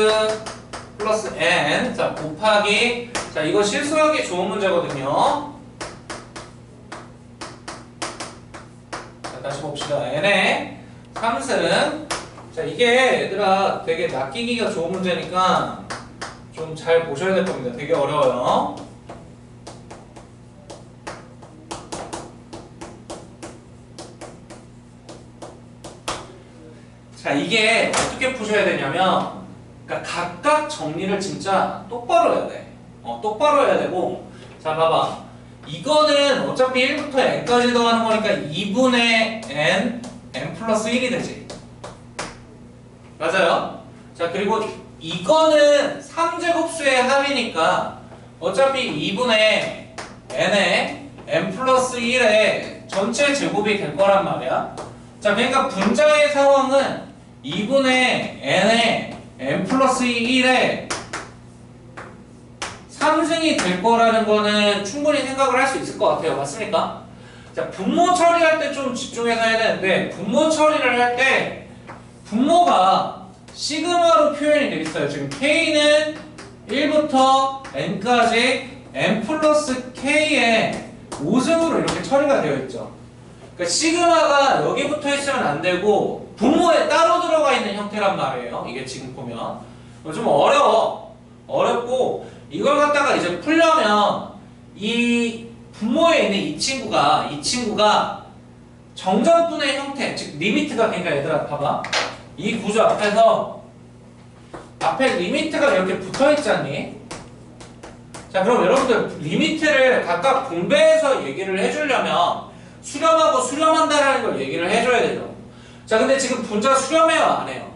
n, 자, 곱하기, 자, 이거 실수하기 좋은 문제거든요. 자, 다시 봅시다. n의 3승, 자, 이게 얘들아 되게 낚이기가 좋은 문제니까 좀 잘 보셔야 될 겁니다. 되게 어려워요. 자, 이게 어떻게 푸셔야 되냐면, 그러니까 각각 정리를 진짜 똑바로 해야 돼. 똑바로 해야 되고, 자, 봐봐. 이거는 어차피 1부터 n까지 더하는 거니까 2분의 n 플러스 1이 되지. 맞아요? 자, 그리고 이거는 3제곱수의 합이니까 어차피 2분의 n의 n 플러스 1의 전체 제곱이 될 거란 말이야. 자, 그러니까 분자의 상황은 2분의 n의 n 플러스 1의 3승이 될 거라는 거는 충분히 생각을 할 수 있을 것 같아요. 맞습니까? 자, 분모 처리할 때 좀 집중해서 해야 되는데, 분모 처리를 할 때 분모가 시그마로 표현이 되겠어요. 지금 k는 1부터 n까지 n 플러스 k의 5승으로 이렇게 처리가 되어 있죠. 그러니까 시그마가 여기 붙어 있으면 안 되고 분모에 따로 들어가 있는 형태란 말이에요. 이게 지금 보면 좀 어렵고 이걸 갖다가 이제 풀려면 이 분모에 있는 이 친구가 정전분의 형태, 즉 리미트가, 그러니까 얘들아 봐봐. 이 구조 앞에서 앞에 리미트가 이렇게 붙어 있지 않니? 자, 그럼 여러분들 리미트를 각각 분배해서 얘기를 해주려면 수렴하고 수렴한다라는 걸 얘기를 해줘야 되죠. 자, 근데 지금 분자 수렴해요, 안 해요?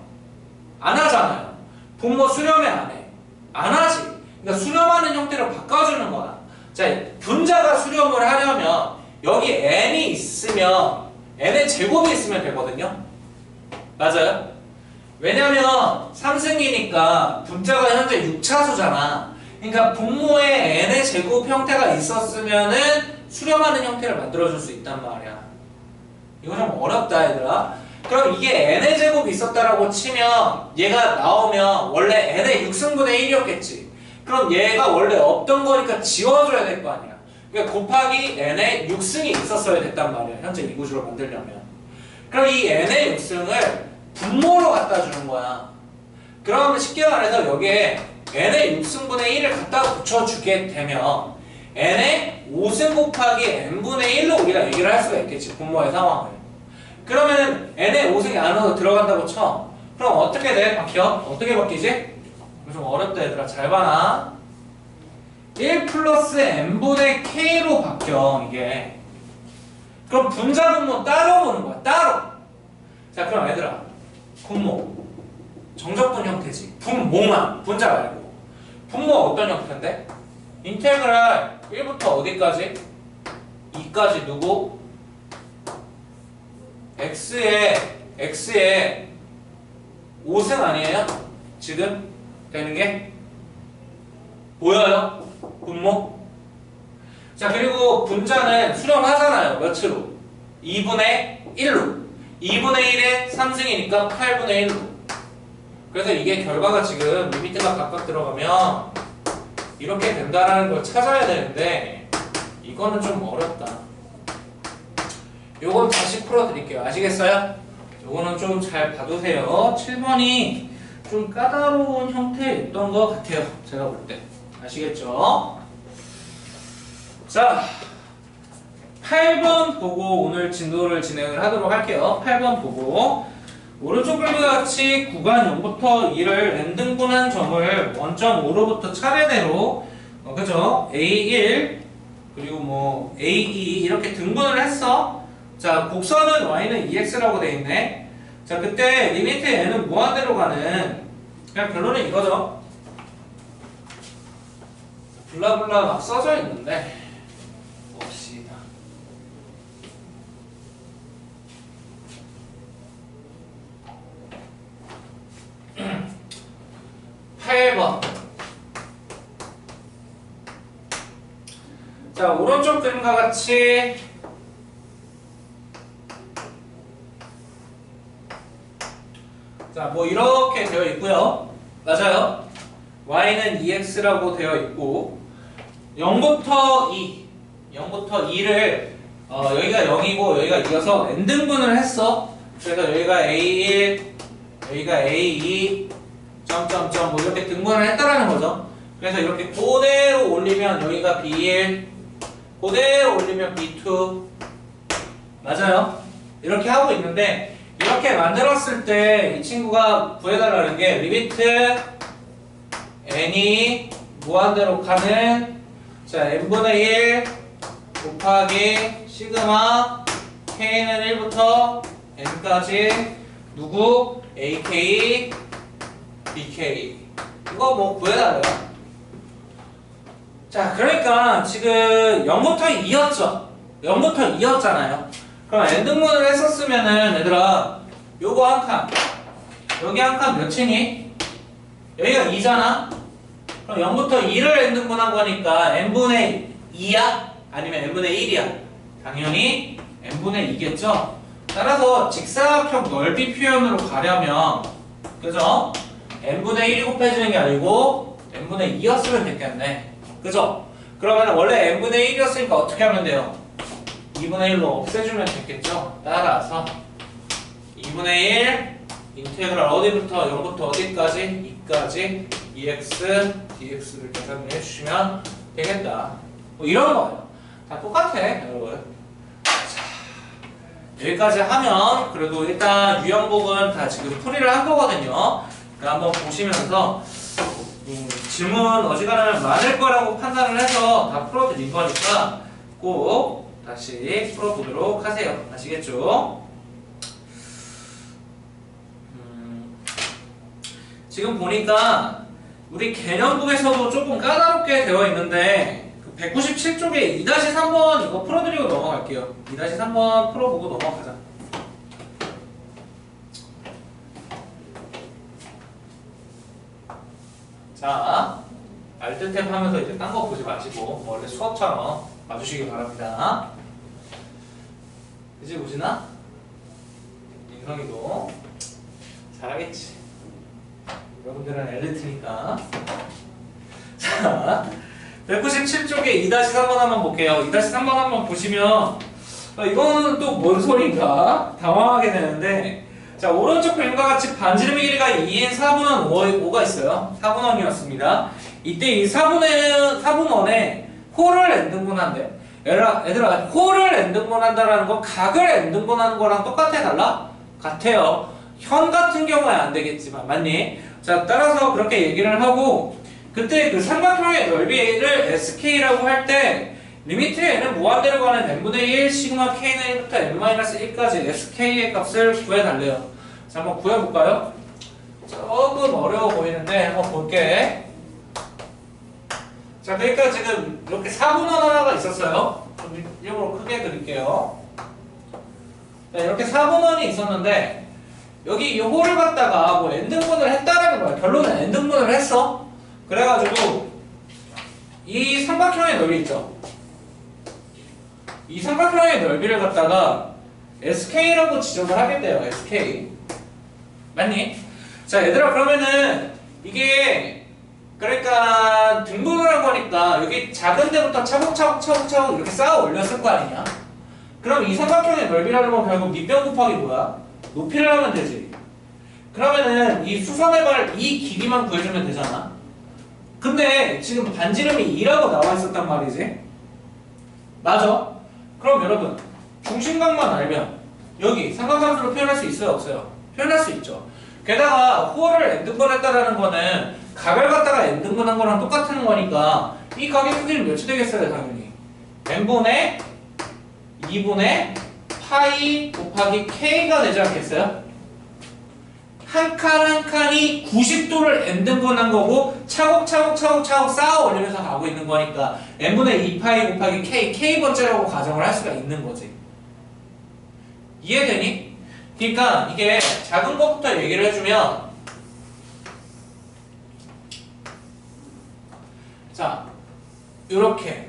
안 하잖아요. 분모 수렴해, 안 해? 안 하지. 그러니까 수렴하는 형태로 바꿔주는 거야. 자, 분자가 수렴을 하려면 여기 n이 있으면 n의 제곱이 있으면 되거든요. 맞아요? 왜냐면 3승이니까 분자가 현재 6차수잖아. 그러니까 분모에 n의 제곱 형태가 있었으면은 수렴하는 형태를 만들어줄 수 있단 말이야. 이거 좀 어렵다, 얘들아. 그럼 이게 n의 제곱이 있었다라고 치면 얘가 나오면 원래 n의 6승분의 1이었겠지. 그럼 얘가 원래 없던 거니까 지워줘야 될 거 아니야. 그러니까 곱하기 n의 6승이 있었어야 됐단 말이야. 현재 이 구조를 만들려면. 그럼 이 n의 6승을 분모로 갖다 주는 거야. 그러면 쉽게 말해서 여기에 n의 6승분의 1을 갖다 붙여주게 되면 n의 5승 곱하기 n분의 1로 우리가 얘기를 할 수가 있겠지. 분모의 상황을. 그러면 n의 5승이 안으로 들어간다고 쳐. 그럼 어떻게 돼? 바뀌어? 어떻게 바뀌지? 좀 어렵다, 얘들아. 잘 봐라. 1 플러스 n분의 k로 바뀌어, 이게. 그럼 분자 분모 따로 보는 거야, 따로. 자, 그럼 얘들아, 분모 정적분 형태지. 분모만, 분자 말고. 분모 어떤 형태인데? 인테그랄 1부터 어디까지? 2까지 누구? x에 5승 아니에요? 지금 되는 게? 보여요? 분모? 자, 그리고 분자는 수렴하잖아요. 몇으로? 2분의 1로. 2분의 1에 3승이니까 8분의 1로. 그래서 이게 결과가 지금 리미트가 각각 들어가면 이렇게 된다라는 걸 찾아야 되는데 이거는 좀 어렵다. 요건 다시 풀어드릴게요. 아시겠어요? 요거는 좀 잘 봐두세요. 7번이 좀 까다로운 형태였던 것 같아요. 제가 볼 때. 아시겠죠? 자, 8번 보고 오늘 진도를 진행을 하도록 할게요. 8번 보고 오른쪽 그림과 같이 구간 0부터 2를 n등분한 점을 원점 5로부터 차례대로 그죠? A1 그리고 뭐 A2 이렇게 등분을 했어. 자, 곡선은 y는 2x라고 돼 있네. 자, 그때 리미트 n은 무한대로 가는 그냥 결론은 이거죠. 블라블라 막 써져 있는데 봅시다. 8번. 자, 오른쪽 그림과 같이 자, 뭐 이렇게 되어 있고요. 맞아요. y는 2x라고 되어 있고 0부터 2를 여기가 0이고 여기가 2여서 n등분을 했어. 그래서 여기가 A1, 여기가 A2 점점점 뭐 이렇게 등분을 했다라는 거죠. 그래서 이렇게 그대로 올리면 여기가 B1, 그대로 올리면 B2. 맞아요. 이렇게 하고 있는데 이렇게 만들었을 때 이 친구가 구해달라는 게 리미트 n이 무한대로 가는 자 n분의 1 곱하기 시그마 k는 1부터 n까지 누구? ak, bk 이거 뭐 구해달래요. 자 그러니까 지금 0부터 2였죠. 0부터 2였잖아요. 그럼 n등분을 했었으면은 얘들아 요거 한 칸 여기 한 칸 몇이니? 여기가 2잖아? 그럼 0부터 2를 n등분한 거니까 n분의 2야? 아니면 n분의 1이야? 당연히 n분의 2겠죠? 따라서 직사각형 넓이 표현으로 가려면 그죠? n분의 1이 곱해지는 게 아니고 n분의 2였으면 됐겠네. 그죠? 그러면 원래 n분의 1이었으니까 어떻게 하면 돼요? 2분의 1로 없애주면 됐겠죠? 따라서 2분의 1 인테그랄 어디부터 0부터 어디까지? 2까지 EX, DX를 계산을 해주시면 되겠다. 뭐 이런 거예요. 다 똑같아 여러분. 자, 여기까지 하면 그래도 일단 유형복은 다 지금 풀이를 한 거거든요. 그러니까 한번 보시면서 질문 어지간하면 많을 거라고 판단을 해서 다 풀어드린 거니까 꼭 다시 풀어보도록 하세요. 아시겠죠? 지금 보니까 우리 개념북에서도 조금 까다롭게 되어 있는데 197쪽에 2-3번 이거 풀어드리고 넘어갈게요. 2-3번 풀어보고 넘어가자. 자, 알뜰탭 하면서 이제 딴 거 보지 마시고 원래 수업처럼 봐주시기 바랍니다. 이제 보시나? 인성이도 잘하겠지. 여러분들은 엘리트니까. 자, 197쪽에 2-3번 한번 볼게요. 2-3번 한번 보시면 이거는 또 뭔 소린가 당황하게 되는데 자 오른쪽 그림과 같이 반지름의 길이가 2인 4분원 5가 있어요. 4분원이었습니다. 이때 이 4분원에 홀을 n등분한대. 얘들아 홀을 n등분한다라는 건 각을 n등분하는 거랑 똑같아 달라? 같아요. 현 같은 경우에 안 되겠지만 맞니? 자 따라서 그렇게 얘기를 하고 그때 그 삼각형의 넓이를 sk라고 할 때 리미트 n은 무한대로 가는 n분의 1 시그마 k는 1부터 n-1까지 sk의 값을 구해달래요. 자 한번 구해볼까요? 조금 어려워 보이는데 한번 볼게. 자 그러니까 지금 이렇게 4분원 하나가 있었어요. 좀 일부러 크게 그릴게요. 자, 이렇게 4분원이 있었는데 여기 이 홀을 갖다가 뭐 n등분을 했다라는 거야. 결론은 n등분을 했어. 그래가지고 이 삼각형의 넓이 있죠. 이 삼각형의 넓이를 갖다가 sk라고 지정을 하겠대요. sk 맞니? 자 얘들아 그러면은 이게 그러니까 등분을 한 거니까 여기 작은 데부터 차곡차곡 이렇게 쌓아 올렸을 거 아니냐? 그럼 이 삼각형의 넓이라는 건 결국 밑변 곱하기 뭐야? 높이를 하면 되지. 그러면은 이 수선의 발 이 길이만 구해주면 되잖아. 근데 지금 반지름이 2라고 나와 있었단 말이지. 맞아? 그럼 여러분 중심각만 알면 여기 삼각함수로 표현할 수 있어요? 없어요? 표현할 수 있죠. 게다가 홀을 n등분 했다라는 거는 각을 갖다가 n등분한 거랑 똑같은 거니까 이 각의 크기는 몇이 되겠어요? 당연히 n분의 2분의 파이 곱하기 k가 되지 않겠어요? 한 칸 한 칸이 90도를 n등분한 거고 차곡차곡 쌓아 올리면서 가고 있는 거니까 n분의 2파이 곱하기 k번째라고 가정을 할 수가 있는 거지. 이해되니? 그러니까 이게 작은 것부터 얘기를 해주면 자 요렇게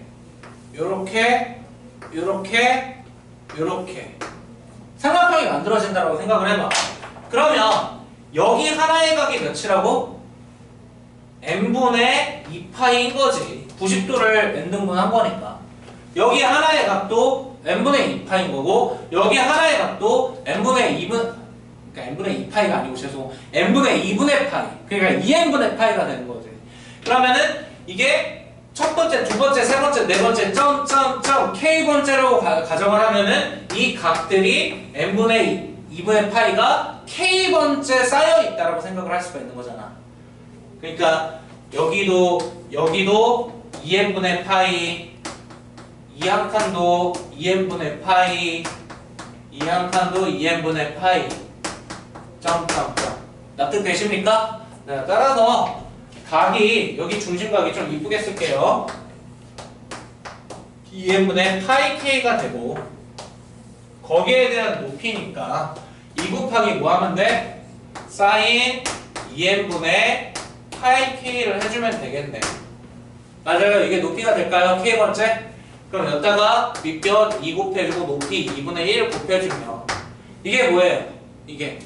삼각형이 만들어진다고 생각을 해봐. 그러면 여기 하나의 각이 몇이라고? n분의 2파이인 거지. 90도를 n등분한 거니까. 여기 하나의 각도 n분의 2파인 거고 여기 하나의 각도 n분의 그러니까 n분의 2파이가 아니고 죄송 n분의 2분의 파이 그러니까 2n분의 파이가 되는 거지. 그러면은 이게 첫 번째, 두 번째, 세 번째, 네 번째 점점점 k번째로 가정을 하면은 이 각들이 n분의 2분의 파이가 k번째 쌓여 있다라고 생각을 할 수가 있는 거잖아. 그러니까 여기도 2n분의 파이 이 한 칸도 2n분의 파이 이 한 칸도 2n분의 파이 점점점 납득되십니까? 네, 따라서 각이 여기 중심각이 좀 이쁘게 쓸게요. 2n분의 파이 k가 되고 거기에 대한 높이니까 2 곱하기 뭐 하면 돼? 사인 2n분의 파이 k를 해주면 되겠네. 맞아요. 이게 높이가 될까요? k번째? 그럼 여기다가 밑변 2 곱해주고 높이 2분의 1 곱해주면 이게 뭐예요? 이게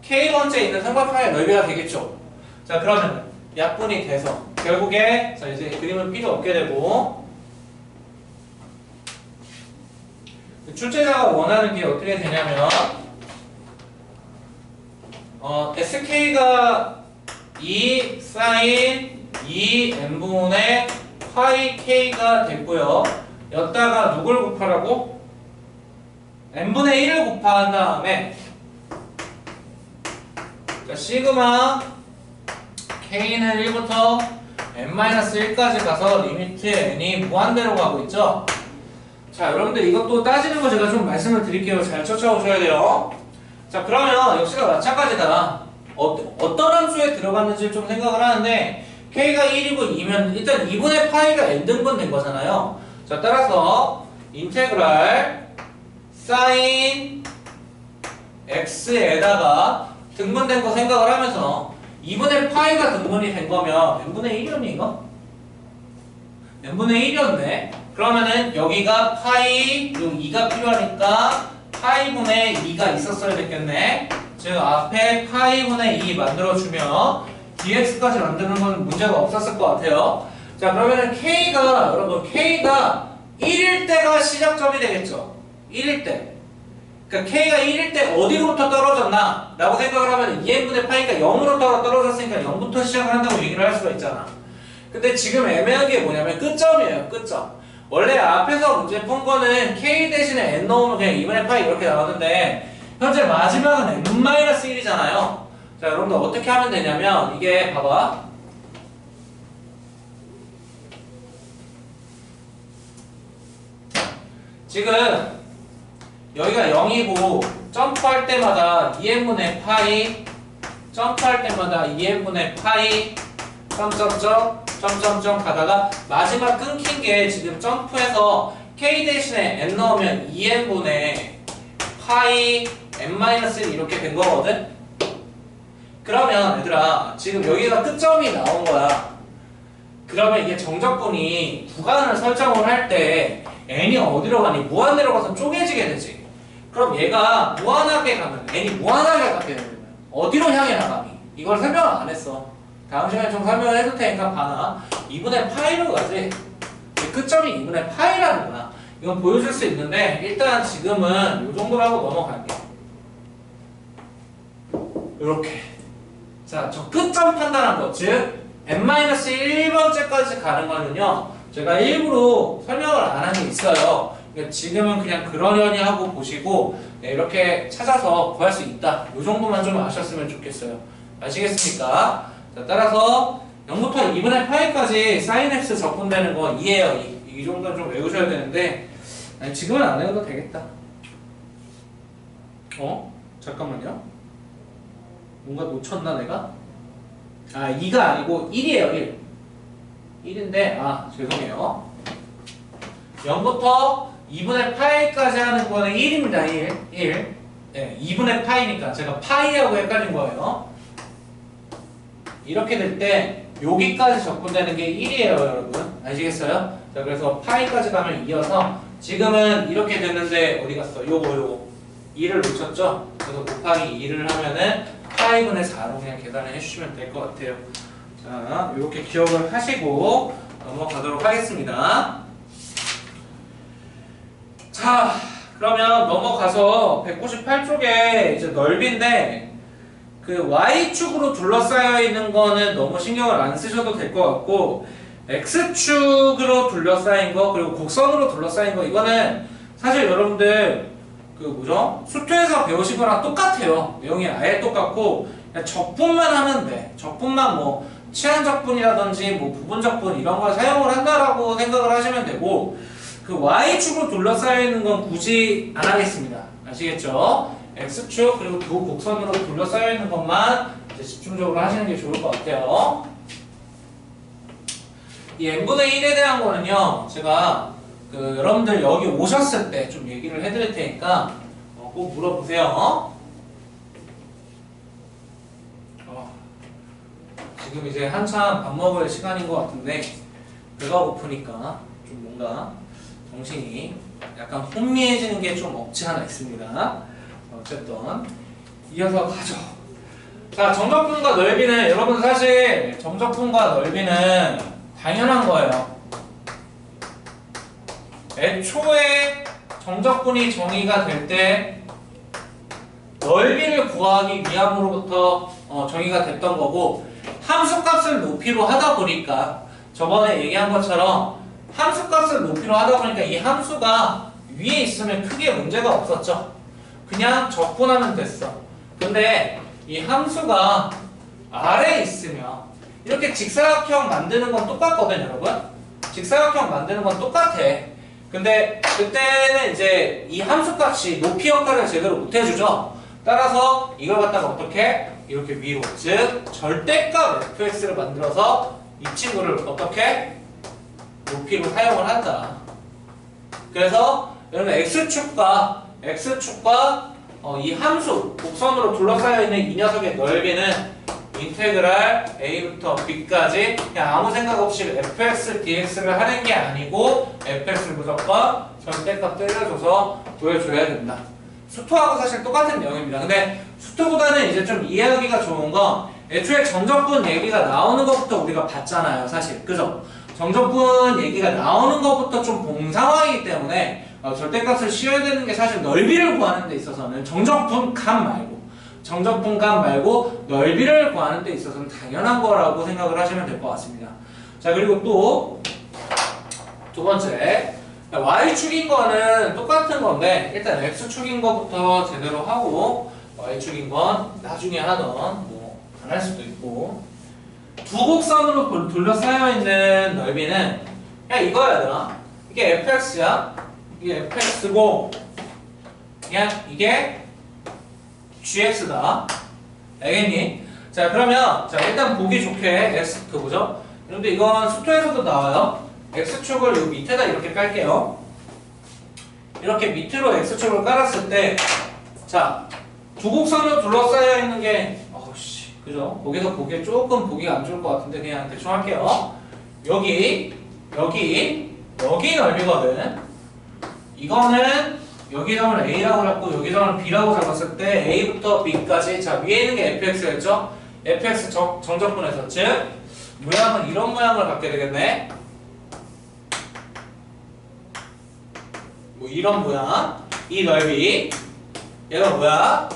k번째 있는 삼각형의 넓이가 되겠죠? 자 그러면 약분이 돼서 결국에 자 이제 그림은 필요 없게 되고 출제자가 원하는 게 어떻게 되냐면 sk가 2 사인 2n분의 파이 k가 됐고요. 여기다가 누굴 곱하라고? n분의 1을 곱한 다음에 자, 시그마 k는 1부터 n-1까지 가서 리미트 n이 무한대로 가고 있죠. 자 여러분들 이것도 따지는 거 제가 좀 말씀을 드릴게요. 잘 쫓아오셔야 돼요. 자 그러면 역시나 마찬가지다. 어떤 함수에 들어갔는지 좀 생각을 하는데 k가 1이고 2면 일단 2분의 파이가 n등분 된 거잖아요. 자 따라서 인테그랄 사인 x에다가 등분된 거 생각을 하면서 2분의 파이가 등분이 된 거면 n분의 1이었니 이거? n분의 1이었네. 그러면은 여기가 파이, 여기 2가 필요하니까 파이분의 2가 있었어야 됐겠네. 즉 앞에 파이분의 2 만들어주면 dx까지 만드는 건 문제가 없었을 것 같아요. 자 그러면은 k가 여러분 k가 1일 때가 시작점이 되겠죠. 1일 때. 그러니까 k가 1일 때 어디로부터 떨어졌나 라고 생각을 하면 2n분의 파이가 0으로 떨어졌으니까 0부터 시작을 한다고 얘기를 할 수가 있잖아. 근데 지금 애매한 게 뭐냐면 끝점이에요. 끝점. 원래 앞에서 문제 푼 거는 k 대신에 n 넣으면 그냥 2분의 파이 이렇게 나오는데 현재 마지막은 n-1이잖아요. 자 여러분들 어떻게 하면 되냐면 이게 봐봐. 지금 여기가 0이고 점프할 때마다 2n분의 파이 점프할 때마다 2n분의 파이 점점점 가다가 마지막 끊긴 게 지금 점프해서 k 대신에 n 넣으면 2n분의 파이 n-1 이렇게 된 거거든? 그러면 얘들아 지금 여기가 끝점이 나온 거야. 그러면 이게 정적분이 구간을 설정을 할 때 n이 어디로 가니? 무한대로 가서 쪼개지게 되지. 그럼 얘가 무한하게 가면 n이 무한하게 가게 되면 어디로 향해 나가니? 이걸 설명을 안 했어. 다음 시간에 좀 설명을 해줄 테니까 봐나. 2분의 파이로 가지. 끝점이 2분의 파이라는구나. 이건 보여줄 수 있는데 일단 지금은 이 정도로 하고 넘어갈게. 이렇게. 자, 저 끝점 판단한 거, 즉 n-1번째까지 가는 거는요. 제가 일부러 설명을 안 한 게 있어요. 그러니까 지금은 그냥 그러려니 하고 보시고 네, 이렇게 찾아서 구할 수 있다. 이 정도만 좀 아셨으면 좋겠어요. 아시겠습니까? 자, 따라서 0부터 2분의 파이까지 sin x 적분되는 거 2예요. 이 정도는 좀 외우셔야 되는데 아니, 지금은 안 외워도 되겠다. 잠깐만요. 뭔가 놓쳤나 내가? 아 2가 아니고 1이에요. 1. 1인데 죄송해요. 0부터 2분의 파이까지 하는 거는 1입니다. 1. 네, 2분의 파이니까 제가 파이하고 헷갈린 거예요. 이렇게 될 때 여기까지 적분되는 게 1이에요, 여러분. 아시겠어요? 자, 그래서 파이까지 가면 2여서 지금은 이렇게 됐는데 어디 갔어? 요거 2를 놓쳤죠? 그래서 곱하기 2를 하면은 파이분의 4로 그냥 계산을 해주시면 될 것 같아요. 자, 이렇게 기억을 하시고 넘어가도록 하겠습니다. 자, 그러면 넘어가서 198쪽에 이제 넓이인데 그 Y축으로 둘러싸여 있는 거는 너무 신경을 안 쓰셔도 될 것 같고 X축으로 둘러싸인 거 그리고 곡선으로 둘러싸인 거 이거는 사실 여러분들 그 뭐죠? 수투에서 배우신 거랑 똑같아요. 내용이 아예 똑같고 그냥 적분만 하면 돼. 적분만 뭐 치환적분이라든지 뭐 부분적분 이런 걸 사용을 한다라고 생각을 하시면 되고 그 Y축으로 둘러싸여 있는 건 굳이 안 하겠습니다. 아시겠죠? X축 그리고 두 곡선으로 둘러싸여 있는 것만 이제 집중적으로 하시는 게 좋을 것 같아요. 이 n분의 1에 대한 거는요, 제가 그 여러분들 여기 오셨을 때 좀 얘기를 해드릴 테니까 꼭 물어보세요. 지금 이제 한참 밥 먹을 시간인 것 같은데 배가 고프니까 좀 뭔가 정신이 약간 혼미해지는 게 좀 없지 않아 있습니다. 어쨌든 이어서 가죠. 자, 정적분과 넓이는 여러분 사실 정적분과 넓이는 당연한 거예요. 애초에 정적분이 정의가 될 때 넓이를 구하기 위함으로부터 정의가 됐던 거고 함수값을 높이로 하다 보니까 저번에 얘기한 것처럼 함수값을 높이로 하다 보니까 이 함수가 위에 있으면 크게 문제가 없었죠. 그냥 적분하면 됐어. 근데 이 함수가 아래에 있으면 이렇게 직사각형 만드는 건 똑같거든 여러분. 직사각형 만드는 건 똑같아. 근데 그때는 이제 이 함수값이 높이 역할을 제대로 못 해주죠. 따라서 이걸 갖다가 어떻게? 이렇게 위로, 즉 절대값 fx를 만들어서 이 친구를 어떻게? 높이로 사용을 한다. 그래서 여러분 x축과 이 함수, 곡선으로 둘러싸여 있는 이 녀석의 넓이는 인테그랄 a부터 b까지 그냥 아무 생각 없이 fx, dx를 하는 게 아니고 fx를 무조건 절대값 때려줘서 보여줘야 된다. 수투하고 사실 똑같은 내용입니다. 근데 수투보다는 이제 좀 이해하기가 좋은 건 애초에 정적분 얘기가 나오는 것부터 우리가 봤잖아요. 사실 그죠? 정적분 얘기가 나오는 것부터 좀 본 상황이기 때문에 절대값을 씌워야 되는 게 사실 넓이를 구하는 데 있어서는 정적분 값 말고 넓이를 구하는 데 있어서는 당연한 거라고 생각을 하시면 될 것 같습니다. 자, 그리고 또 두 번째 Y축인 거는 똑같은 건데 일단 X축인 거부터 제대로 하고 Y축인 건 나중에 하던 뭐 안 할 수도 있고 두 곡선으로 둘러싸여 있는 넓이는 그냥 이거야 얘들아. 이게 fx야. 이게 fx고 그냥 이게 gx다. 알겠니? 자, 그러면 자 일단 보기 좋게 x 그 뭐죠? 근데 이건 수투에서도 나와요. x축을 여기 밑에다 이렇게 깔게요. 이렇게 밑으로 x축을 깔았을 때 자, 두 곡선으로 둘러싸여 있는 게 그죠? 거기서 보기에 조금 보기가 안 좋을 것 같은데 그냥 대충 할게요. 여기 넓이거든. 이거는 여기 점을 A라고 잡고 여기 점을 B라고 잡았을 때 A부터 B까지 자 위에 있는 게 fx였죠? fx 정적분에서 즉 모양은 이런 모양을 갖게 되겠네. 뭐 이런 모양. 이 넓이 얘가 뭐야?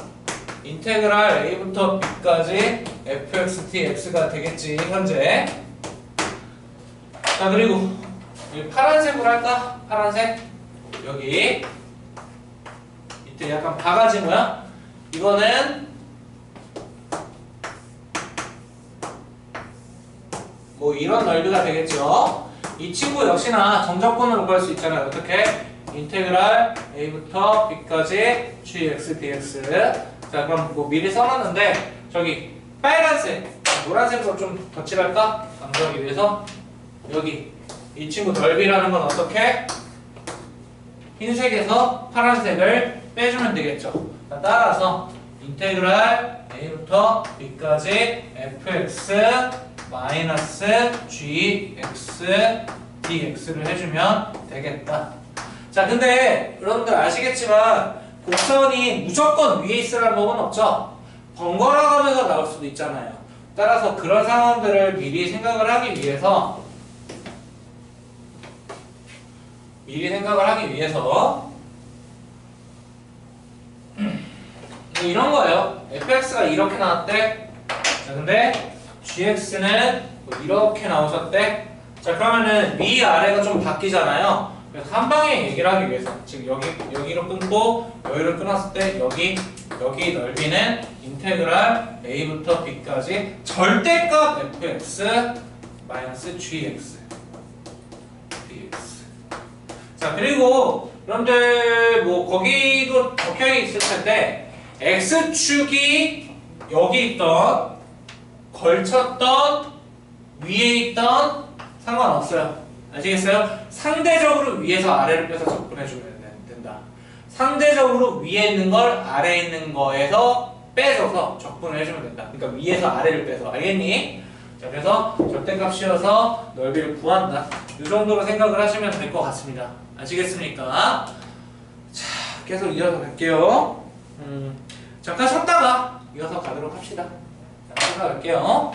인테그랄 a부터 b까지 fx dx가 되겠지 현재. 자, 그리고 여기 파란색으로 할까? 파란색 여기 밑에 약간 바가지 모양. 이거는 뭐 이런 넓이가 되겠죠. 이 친구 역시나 정적분으로 구할 수 있잖아요. 어떻게? 인테그랄 a부터 b까지 gx dx. 자, 그럼 뭐 미리 써놨는데 저기 빨간색, 노란색으로 좀 덧칠할까? 강조하기 위해서 여기 이 친구 넓이라는 건 어떻게? 흰색에서 파란색을 빼주면 되겠죠. 자, 따라서 인테그랄 a부터 b까지 fx 마이너스 gx dx를 해주면 되겠다. 자, 근데 여러분들 아시겠지만 곡선이 무조건 위에 있으라는 법은 없죠. 번갈아 가면서 나올 수도 있잖아요. 따라서 그런 상황들을 미리 생각을 하기 위해서 뭐 이런 거예요. fx가 이렇게 나왔대. 자, 근데 gx는 뭐 이렇게 나오셨대. 자, 그러면은 위아래가 좀 바뀌잖아요. 그래서 한 방에 얘기를 하기 위해서, 즉 여기로 끊고 여기로 끊었을 때 여기 넓이는 인테그랄 a부터 b까지 절대값 fx 마이너스 gx dx. 자, 그리고 그런데 뭐 거기도 적혀 있을 텐데 x축이 여기 있던 걸쳤던 위에 있던 상관없어요. 아시겠어요? 상대적으로 위에서 아래를 빼서 접근해주면 된다. 상대적으로 위에 있는 걸 아래에 있는 거에서 빼줘서 접근을 해주면 된다. 그러니까 위에서 아래를 빼서. 알겠니? 자, 그래서 절대값 씌워서 넓이를 구한다. 이 정도로 생각을 하시면 될 것 같습니다. 아시겠습니까? 자, 계속 이어서 갈게요. 잠깐 쉬었다가 이어서 가도록 합시다. 자, 쉬었다 갈게요.